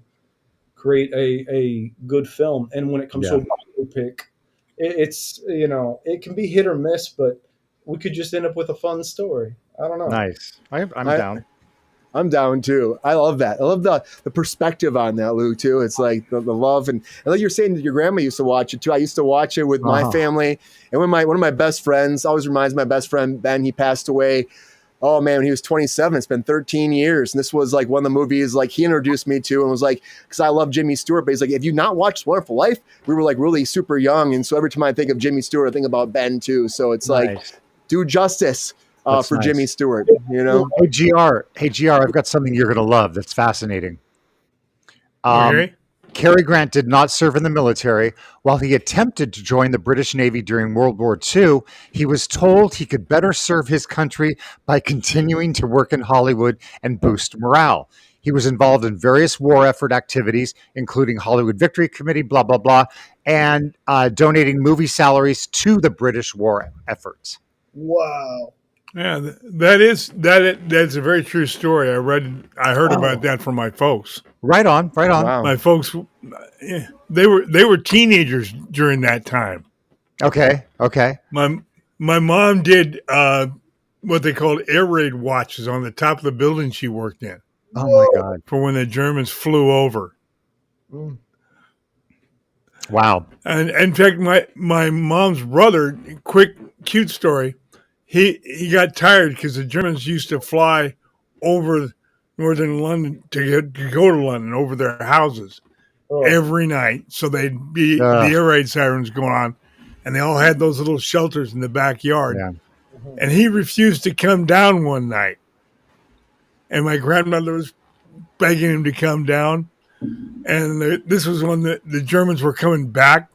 create a good film. And when it comes to a biopic, it's it can be hit or miss, but we could just end up with a fun story. I don't know. Nice. I'm down. I'm down too. I love that. I love the perspective on that, Lou, too. It's like the love. And like you're saying that your grandma used to watch it too. I used to watch it with my family. And when one of my best friends, always reminds me of my best friend, Ben, he passed away. Oh man, when he was 27, it's been 13 years. And this was like one of the movies like he introduced me to, and was like, because I love Jimmy Stewart, but he's like, if you not watched Wonderful Life, we were like really super young. And so every time I think of Jimmy Stewart, I think about Ben too. So it's like, do justice for Jimmy Stewart, you know? Hey, GR, I've got something you're going to love that's fascinating. Cary Grant did not serve in the military. While he attempted to join the British Navy during World War II, he was told he could better serve his country by continuing to work in Hollywood and boost morale. He was involved in various war effort activities, including Hollywood Victory Committee, blah, blah, blah, and donating movie salaries to the British war efforts. Wow. Yeah, that's a very true story. I heard about that from my folks. Right on. Wow. My folks, they were teenagers during that time. Okay. My mom did what they called air raid watches on the top of the building she worked in. Oh my God! For when the Germans flew over. Wow. And in fact, my mom's brother, cute story. He got tired because the Germans used to fly over northern London to go to London over their houses every night. So they'd be the air raid sirens going on, and they all had those little shelters in the backyard. Yeah. And he refused to come down one night. And my grandmother was begging him to come down. And this was when the Germans were coming back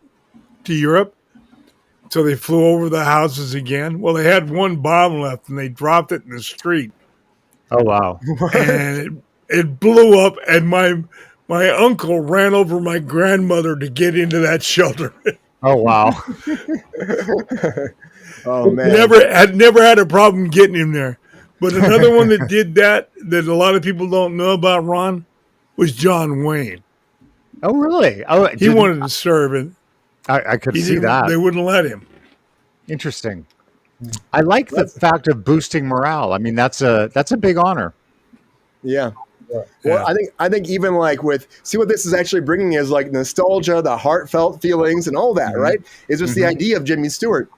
to Europe. So they flew over the houses again. Well, they had one bomb left, and they dropped it in the street. Oh, wow. And it blew up, and my uncle ran over my grandmother to get into that shelter. Oh, wow. Oh, man. Never had a problem getting him there. But another one that did that a lot of people don't know about, Ron, was John Wayne. Oh, really? Oh, he wanted to serve, and I could see that. They wouldn't let him. Interesting. I like the fact of boosting morale. I mean, that's a big honor. Yeah. Well, I think even like see what this is actually bringing is like nostalgia, the heartfelt feelings, and all that, right? Is just the idea of Jimmy Stewart.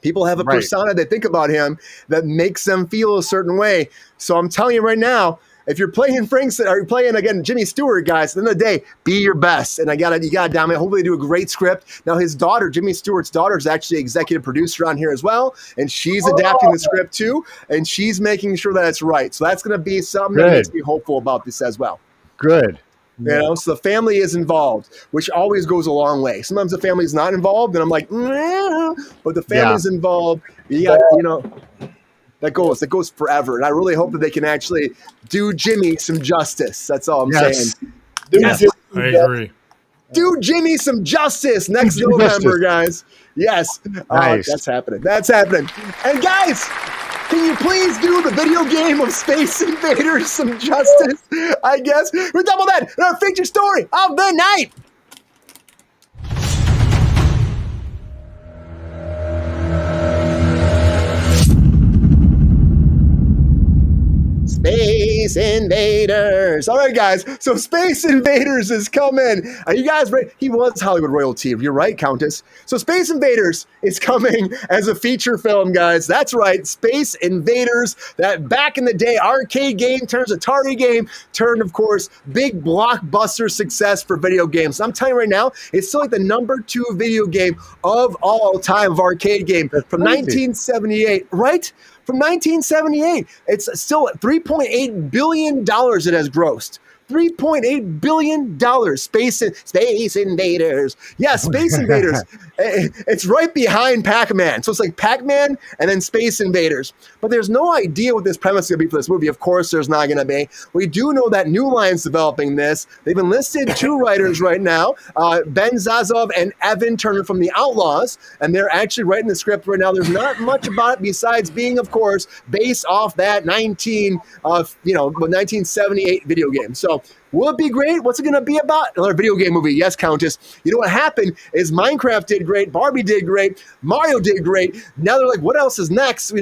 People have a persona they think about him that makes them feel a certain way. So I'm telling you right now, if you're playing you're playing again Jimmy Stewart, guys, at the end of the day, be your best. And you gotta dominate. Hopefully they do a great script. Now his daughter, Jimmy Stewart's daughter, is actually executive producer on here as well. And she's adapting the script too. And she's making sure that it's right. So that's gonna be something that makes me hopeful about this as well. Good. You know, so the family is involved, which always goes a long way. Sometimes the family is not involved, and I'm like, but the family's involved. That goes forever. And I really hope that they can actually do Jimmy some justice. That's all I'm saying. I agree. Do Jimmy some justice next November, guys. Yes. Nice. That's happening. That's happening. And guys, can you please do the video game of Space Invaders some justice? I guess. We're double that in our feature story of the night. Space Invaders. All right, guys. So Space Invaders is coming. Are you guys ready? He was Hollywood royalty. You're right, Countess. So Space Invaders is coming as a feature film, guys. That's right. Space Invaders, that back in the day arcade game turns Atari game, turned, of course, big blockbuster success for video games. I'm telling you right now, it's still like the #2 video game of all time of arcade game from 1978, right? From 1978. It's still at $3.8 billion it has grossed. $3.8 billion. Space Invaders. Yeah, Space Invaders. It's right behind Pac-Man. So it's like Pac-Man and then Space Invaders. But there's no idea what this premise is going to be for this movie. Of course, there's not going to be. We do know that New Line's developing this. They've enlisted 2 writers right now, Ben Zazov and Evan Turner from The Outlaws, and they're actually writing the script right now. There's not much about it besides being, of course, based off that 1978 video game. So will it be great? What's it going to be about? Another video game movie. Yes, Countess. You know what happened is Minecraft did great. Barbie did great. Mario did great. Now they're like, what else is next?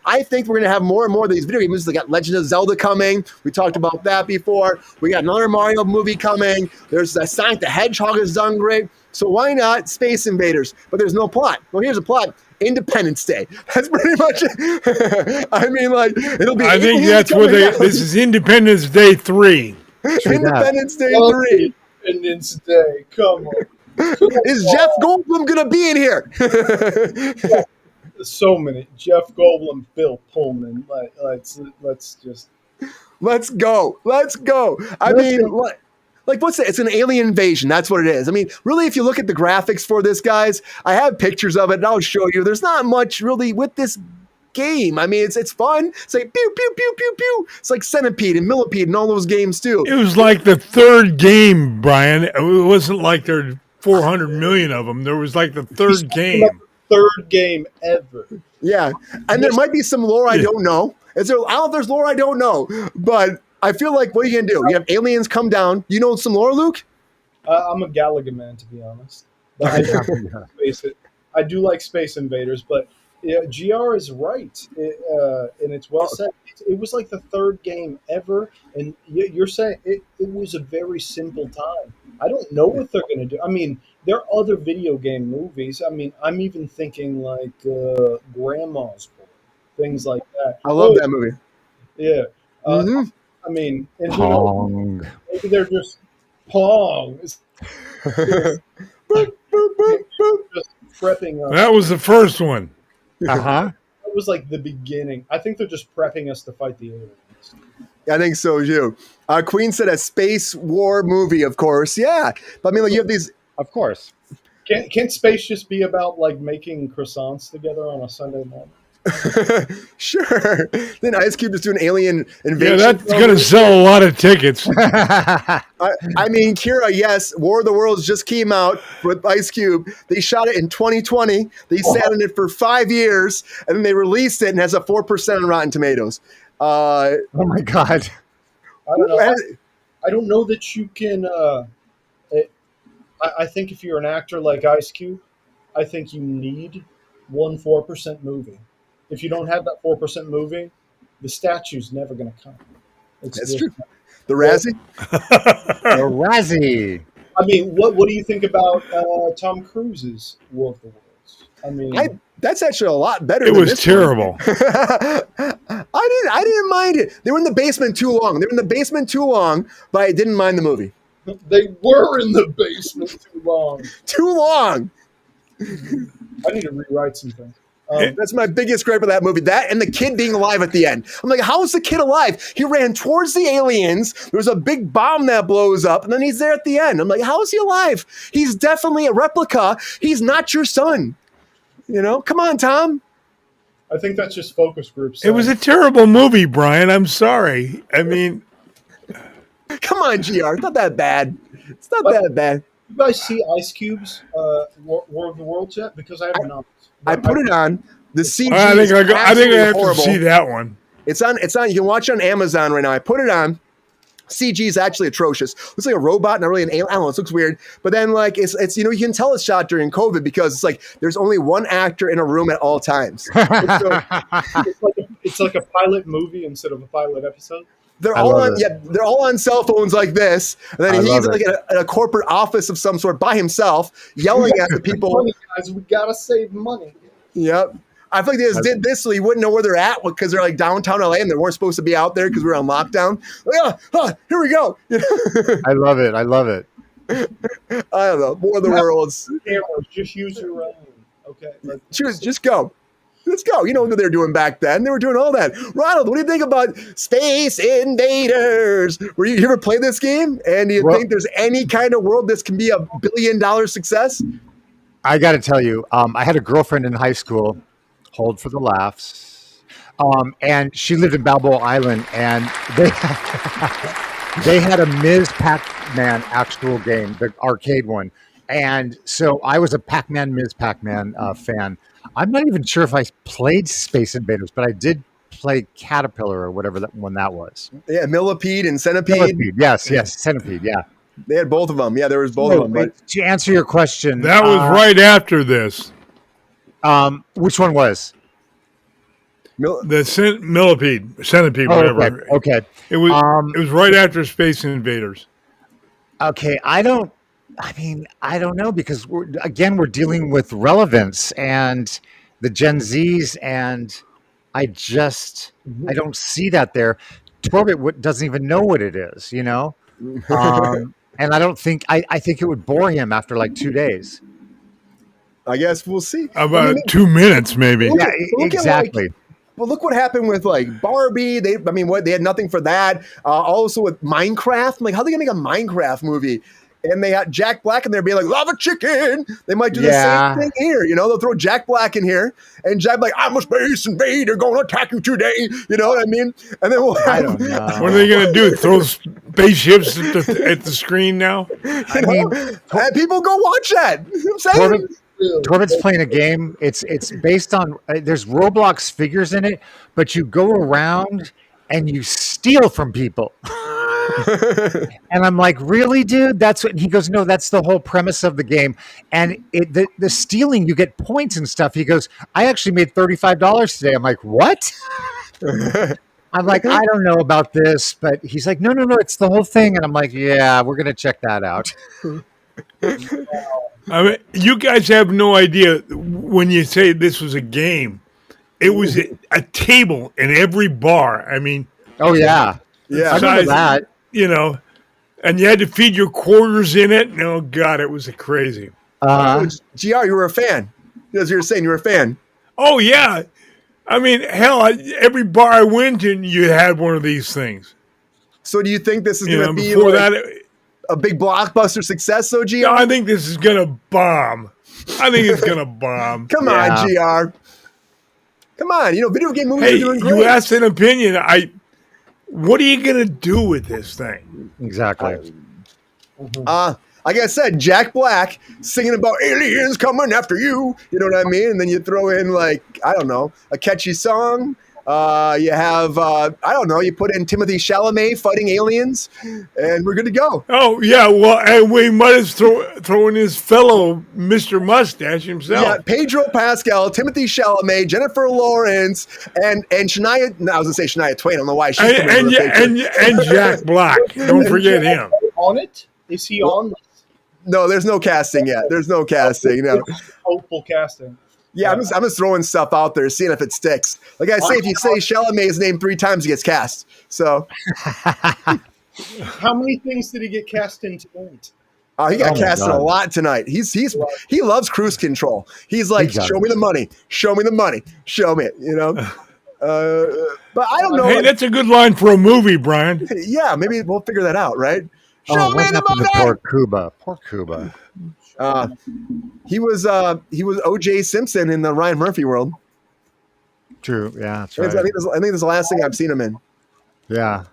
I think we're going to have more and more of these video games. They got Legend of Zelda coming. We talked about that before. We got another Mario movie coming. There's Sonic the Hedgehog has done great. So why not Space Invaders? But there's no plot. Well, here's a plot. Independence Day. That's pretty much it. I mean, it'll be. I think that's what this is Independence Day 3. Independence Day 3. Independence Day. Come on. Is Jeff Goldblum going to be in here? So many. Jeff Goldblum, Bill Pullman. Let's just. Let's go. I mean, what's it? It's an alien invasion. That's what it is. I mean, really, if you look at the graphics for this, guys, I have pictures of it, and I'll show you. There's not much really with this game. I mean, it's fun. It's like pew, pew, pew, pew, pew. It's like Centipede and Millipede and all those games, too. It was like the 3rd game, Brian. It wasn't like there are 400 million of them. There was like the 3rd game. 3rd game ever. Yeah. And there might be some lore I don't know. I don't know if there's lore I don't know, but I feel like, what are you going to do? You have aliens come down. You know some lore, Luke? I'm a Galaga man, to be honest. But I do like Space Invaders, but GR is right, and it's well said. It was like the 3rd game ever, and you're saying it was a very simple time. I don't know what they're going to do. I mean, there are other video game movies. I mean, I'm even thinking like Grandma's Boy, things like that. I love that movie. Yeah. I mean, Pong. Maybe they're just Pong. Just prepping us. That was the first one. Uh-huh. That was like the beginning. I think they're just prepping us to fight the aliens. I think so, too. Queen said a space war movie, of course. Yeah. But I mean, you have these... Of course. Can't space just be about making croissants together on a Sunday morning? Sure. Then Ice Cube is doing alien invasion. Yeah, that's going to sell a lot of tickets. I mean, Kira, yes, War of the Worlds just came out with Ice Cube. They shot it in 2020. They sat on it for 5 years, and then they released it and has a 4% on Rotten Tomatoes. Oh my God. I don't know that you can. I think if you're an actor like Ice Cube, I think you need 4% movie. If you don't have that 4% movie, the statue's never going to come. That's true. The Razzie? The Razzie. I mean, what do you think about Tom Cruise's War of the Worlds? I mean, that's actually a lot better. It was terrible. I didn't mind it. They were in the basement too long. But I didn't mind the movie. They were in the basement too long. Too long. I need to rewrite some things. That's my biggest gripe of that movie. That and the kid being alive at the end. I'm like, how is the kid alive? He ran towards the aliens. There was a big bomb that blows up, and then he's there at the end. I'm like, how is he alive? He's definitely a replica. He's not your son. Come on, Tom. I think that's just focus groups. It was a terrible movie, Brian. I'm sorry. I mean, come on, GR. It's not that bad. It's not that bad. You guys see Ice Cube's War of the Worlds yet? Because I have not. I put it on. The CG. I think I have to see that one. It's on. You can watch it on Amazon right now. I put it on. CG is actually atrocious. Looks like a robot, not really an alien. I don't know. It looks weird. But then, it's you can tell it's shot during COVID because it's like there's only one actor in a room at all times. It's like a pilot movie instead of a pilot episode. They're all on cell phones like this, and then he's like in a corporate office of some sort by himself, yelling at the people. Money, guys, we gotta save money. Yep. I feel like they just did this so he wouldn't know where they're at because they're like downtown LA and they weren't supposed to be out there because we were on lockdown. Here we go. I love it. I love it. I don't know. More of the worlds. Cameras, just use your own. Okay. Just go. Let's go. You know what they were doing back then. They were doing all that. Ronald, what do you think about Space Invaders? You ever play this game? And do you think there's any kind of world this can be a $1 billion success? I got to tell you, I had a girlfriend in high school, hold for the laughs, and she lived in Balboa Island, and they had a Ms. Pac-Man actual game, the arcade one. And so I was a Pac-Man, Ms. Pac-Man fan. I'm not even sure if I played Space Invaders, but I did play Caterpillar or whatever that was. Yeah, Millipede and Centipede. Millipede, yes, Centipede, yeah. They had both of them. Yeah, there was both of them. But to answer your question, that was right after this. Which one was? The Millipede, Centipede, whatever. Okay. It was right after Space Invaders. Okay, I don't know because we're dealing with relevance and the Gen Zs, and I don't see that there. Torbit doesn't even know what it is, you know, and I don't think I think it would bore him after like 2 days. I guess we'll see. About 2 minutes, maybe. Yeah, exactly. Well, look what happened with like Barbie. They had nothing for that. Also with Minecraft, I'm like, how are they gonna make a Minecraft movie? And they had Jack Black in there being like, lava chicken. They might do the same thing here. You know, they'll throw Jack Black in here and Jack like, I'm a space invader going to attack you today. You know what I mean? And then I don't know. What are they going to do? Throw spaceships at the screen now? And people go watch that. You know what I'm saying? Torbit's playing a game. It's based on, there's Roblox figures in it, but you go around and you steal from people. And I'm like, really, dude? That's what he goes. No, that's the whole premise of the game. And the stealing, you get points and stuff. He goes, I actually made $35 today. I'm like, what? I'm like, I don't know about this, but he's like, no, it's the whole thing. And I'm like, yeah, we're gonna check that out. I mean, you guys have no idea when you say this was a game. It was a table in every bar. I mean, oh yeah. I remember that. You know, and you had to feed your quarters in it. No, God, it was crazy. GR, you were a fan. As you were saying, you were a fan. Oh, yeah. I mean, hell, every bar I went in, you had one of these things. So do you think this is going to be a big blockbuster success, GR? No, I think this is going to bomb. I think it's going to bomb. Come on, GR. Come on. Video game movies are doing great. You asked an opinion. What are you going to do with this thing? Exactly. Like I said, Jack Black singing about aliens coming after you. You know what I mean? And then you throw in, like, I don't know, a catchy song. You have, you put in Timothy Chalamet fighting aliens, and we're good to go. Oh, yeah. Well, and we might as throw in his fellow Mr. Mustache himself. Yeah, Pedro Pascal, Timothy Chalamet, Jennifer Lawrence, and Shania. No, I was going to say Shania Twain. I don't know why she's and Jack Black. Don't forget him. On it? Is he on? No, there's no casting yet. There's no casting. No. Hopeful casting. Yeah, I'm just throwing stuff out there, seeing if it sticks. Like I say, if you say Chalamet's name 3 times, he gets cast. So, how many things did he get cast in tonight? He got cast in a lot tonight. He loves Kruse Control. He's like, show me the money, show me the money, show me it. You know. But I don't know. Hey, that's a good line for a movie, Brian. Yeah, maybe we'll figure that out, right? Show me the money. Poor Cuba. Poor Cuba. He was O.J. Simpson in the Ryan Murphy world. True. Yeah, that's right. I think this is the last thing I've seen him in. Yeah.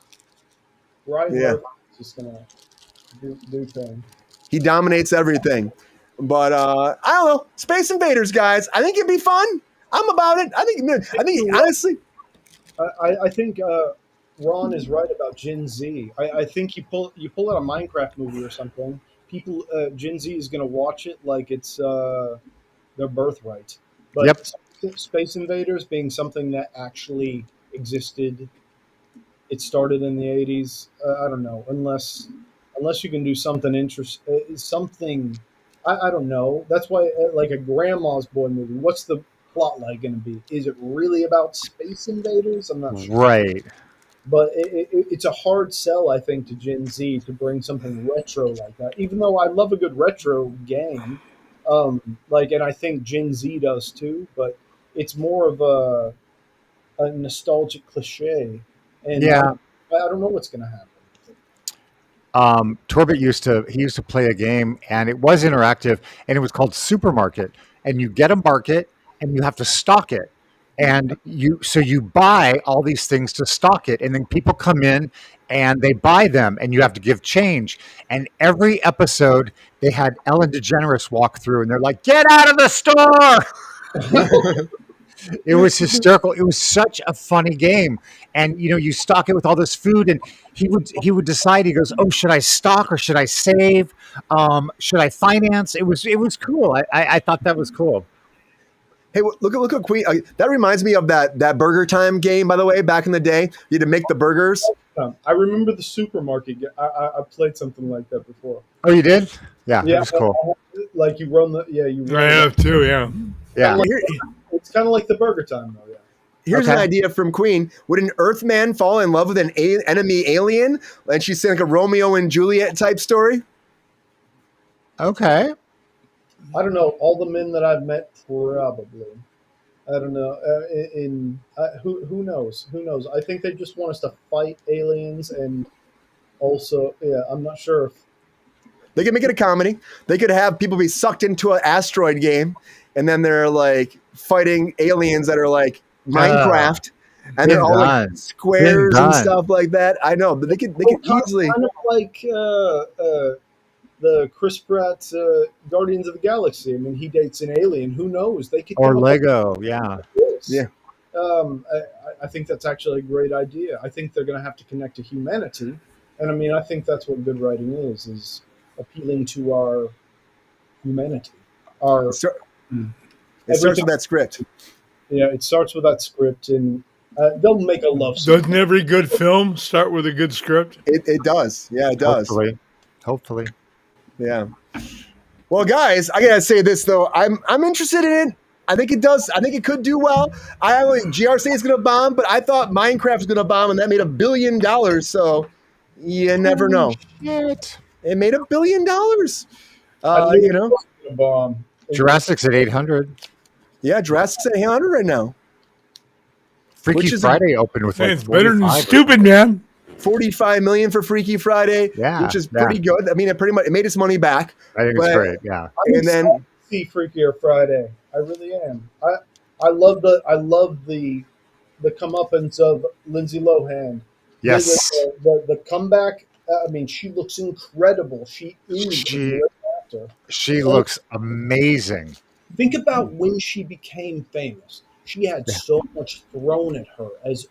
Ryan Murphy's just gonna do thing. He dominates everything. But I don't know. Space Invaders, guys. I think it'd be fun. I'm about it. I think honestly. I think Ron is right about Gen Z. I think you pull out a Minecraft movie or something. People, Gen Z is going to watch it like it's their birthright. But Space Invaders being something that actually existed. It started in the 80s. I don't know, unless you can do something interesting, something. I don't know. That's why, like a Grandma's Boy movie. What's the plot like going to be? Is it really about space invaders? I'm not sure. Right. But it's a hard sell, I think, to Gen Z to bring something retro like that. Even though I love a good retro game, and I think Gen Z does too. But it's more of a nostalgic cliche, and Yeah. I don't know what's going to happen. Torbett used to play a game, and it was interactive, and it was called Supermarket. And you get a market, and you have to stock it, and you buy all these things to stock it, and then people come in and they buy them, and you have to give change. And every episode, they had Ellen DeGeneres walk through, and they're like, "Get out of the store!" It was hysterical. It was such a funny game, and you stock it with all this food, and he would decide. He goes, "Oh, should I stock or should I save? Should I finance?" It was cool. I thought that was cool. Hey, look at Queen. That reminds me of that Burger Time game, by the way. Back in the day, you had to make the burgers. I remember the supermarket. I played something like that before. Oh, you did? Yeah, it was cool. Like you run the you. I have too. Yeah. It's kind of like the Burger Time, though. Yeah. Here's an idea from Queen. Would an Earthman fall in love with an enemy alien? And she's saying like a Romeo and Juliet type story? Okay. I don't know. All the men that I've met, probably. I don't know. Who knows? Who knows? I think they just want us to fight aliens, and also, I'm not sure if they could make it a comedy. They could have people be sucked into an asteroid game, and then they're like fighting aliens that are like Minecraft, and they're all like squares and stuff like that. I know, but they could easily kind of like the Chris Pratt Guardians of the Galaxy. I mean, he dates an alien. Who knows? They could or Lego, yeah. I think that's actually a great idea. I think they're going to have to connect to humanity, and I mean, I think that's what good writing is appealing to our humanity. It starts with that script. Yeah, it starts with that script, and they'll make a love story. Doesn't every good film start with a good script? It does. Yeah, it does. Hopefully. Yeah. Well, guys, I gotta say this though. I'm interested in it. I think it does. I think it could do well. GRC is going to bomb, but I thought Minecraft was going to bomb, and that made $1 billion. So you never know. Shit. It made $1 billion. Bomb. Jurassic's at 800. Yeah, Jurassic's at 800 right now. Freaky Friday opened with it's better than stupid, man. 45 million for Freaky Friday, which is pretty good. I mean, it made its money back. I think it's great. Yeah. And then see Freakier Friday. I really am. I love the comeuppance of Lindsay Lohan. Yes. The comeback. I mean, she looks incredible. She is a great actor. She looks amazing. Think about when she became famous. She had so much thrown at her as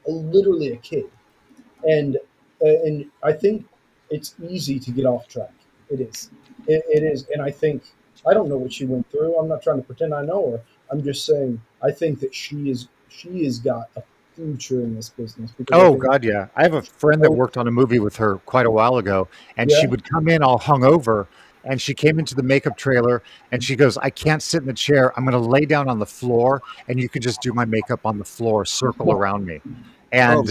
literally a kid, and I think it's easy to get off track. It is. It is, and I think I don't know what she went through. I'm not trying to pretend I know her. I'm just saying I think that she has got a future in this business. God, yeah. I have a friend that worked on a movie with her quite a while ago, and she would come in all hungover, and she came into the makeup trailer, and she goes, "I can't sit in the chair. I'm going to lay down on the floor, and you could just do my makeup on the floor, circle around me." And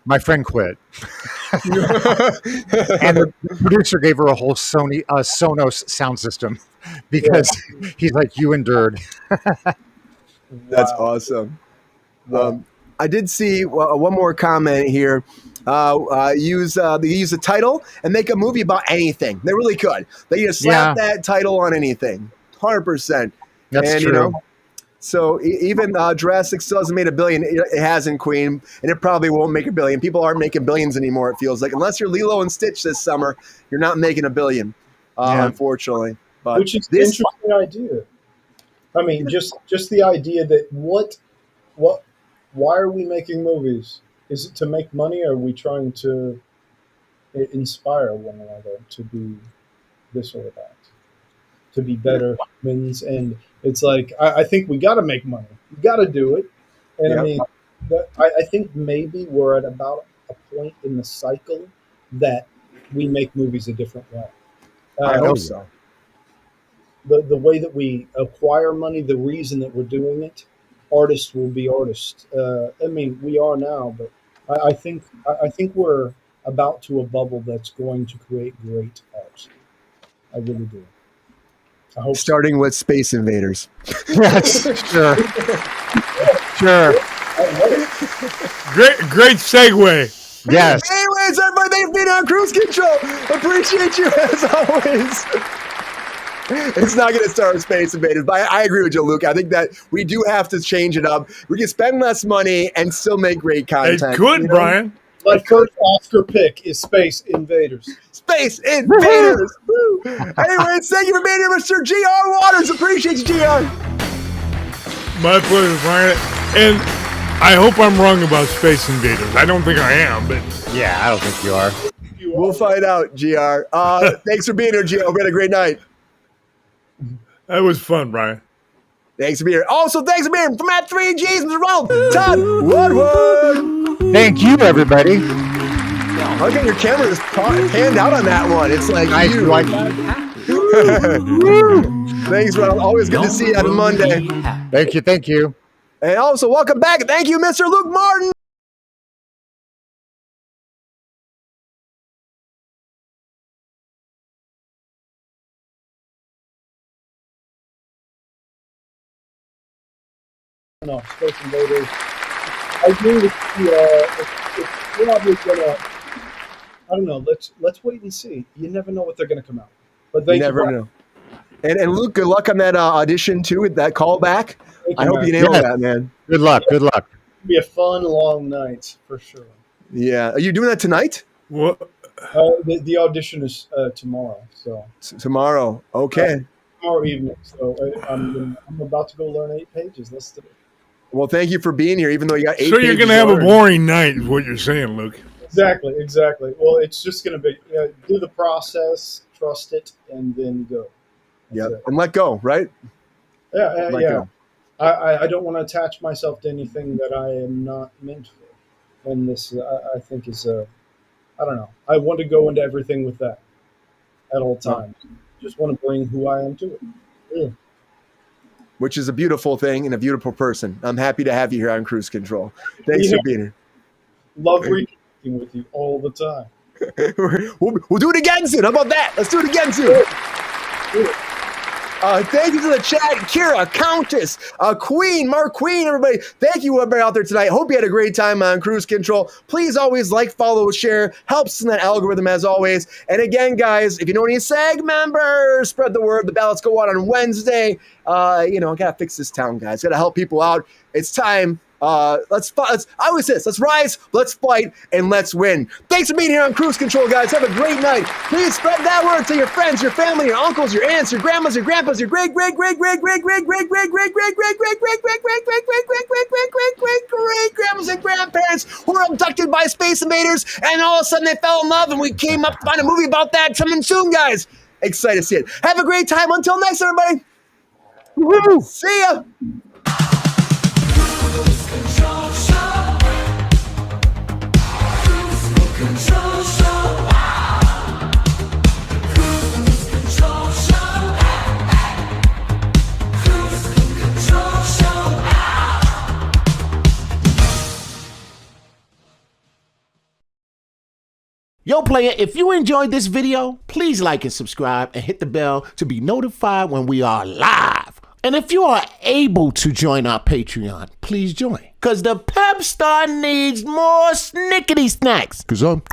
my friend quit. And the producer gave her a whole Sonos sound system because he's like, "You endured." That's awesome. I did see one more comment here. They use the title and make a movie about anything. They really could. They just slap that title on anything. 100%. That's true. So even Jurassic still hasn't made $1 billion. It hasn't, Queen, and it probably won't make $1 billion. People aren't making billions anymore. It feels like unless you're Lilo and Stitch this summer, you're not making $1 billion, unfortunately. But which is an interesting idea. I mean, just the idea that why are we making movies? Is it to make money, or are we trying to inspire one another to be this or that, to be better humans? And it's like I think we got to make money. We got to do it. And I mean, I think maybe we're at about a point in the cycle that we make movies a different way. I hope so. The way that we acquire money, the reason that we're doing it, artists will be artists. I mean, we are now, but I think we're about to a bubble that's going to create great art. I really do. I hope starting with Space Invaders. Yes, sure. Sure. Great segue. Yes. Anyways, everybody, thanks for being on Kruse Control. Appreciate you as always. It's not going to start with Space Invaders, but I agree with you, Luke. I think that we do have to change it up. We can spend less money and still make great content. It could, Brian. My first Oscar pick is Space Invaders. Space Invaders. Anyways, thank you for being here, Mr. G.R. Waters. Appreciate you, G.R. My pleasure, Brian. And I hope I'm wrong about Space Invaders. I don't think I am, but yeah, I don't think you are. We'll find out, G.R. Thanks for being here, G.R. We had a great night. That was fun, Brian. Thanks for being here. Also, thanks for being here from at 3Gs, Mr. Ronald, Todd Woodward. Thank you, everybody. Okay, your camera is panned out on that one. It's like nice, you. Thanks, Ronald. Always good to see you on Monday. Thank you. Thank you. And also, welcome back. Thank you, Mr. Luke Martin. No, Space Invaders. I agree with you. It's probably gonna. I don't know. Let's wait and see. You never know what they're gonna come out. But you never know. And Luke, good luck on that audition too with that callback. I hope you nail that, man. Good luck. Good luck. It'll be a fun, long night for sure. Yeah. Are you doing that tonight? What? The audition is tomorrow. So tomorrow. Okay. Tomorrow evening. So I'm about to go learn 8 pages. Let's do it. Well, thank you for being here, even though you got 8 So you're going to have a boring night, is what you're saying, Luke. Exactly. Well, it's just going to be do the process, trust it, and then go. Yeah, and let go, right? Yeah. Go. I don't want to attach myself to anything that I am not meant for. And this, I think, is I don't know. I want to go into everything with that at all times. Just want to bring who I am to it. Yeah. Which is a beautiful thing and a beautiful person. I'm happy to have you here on Kruse Control. Thanks for being here. Love reconnecting with you all the time. We'll do it again soon. How about that? Let's do it again soon. Thank you to the chat, Kira, Countess, Queen, Mark Queen, everybody. Thank you, everybody out there tonight. Hope you had a great time on Kruse Control. Please always like, follow, share. Helps in that algorithm as always. And again, guys, if you know any SAG members, spread the word. The ballots go out on Wednesday. I gotta fix this town, guys. Gotta help people out. It's time. Let's I always say this, let's rise, let's fight, and let's win. Thanks for being here on Kruse Control, guys. Have a great night. Please spread that word to your friends, your family, your uncles, your aunts, your grandmas, your grandpas, your great grandmas and grandparents who were abducted by Space Invaders, and all of a sudden they fell in love, and we came up to find a movie about that coming soon, guys. Excited to see it. Have a great time. Until next, everybody. Woo-hoo. See ya. Yo, player, if you enjoyed this video, please like and subscribe and hit the bell to be notified when we are live. And if you are able to join our Patreon, please join. Because the pep star needs more snickety snacks. Because I'm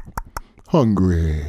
hungry.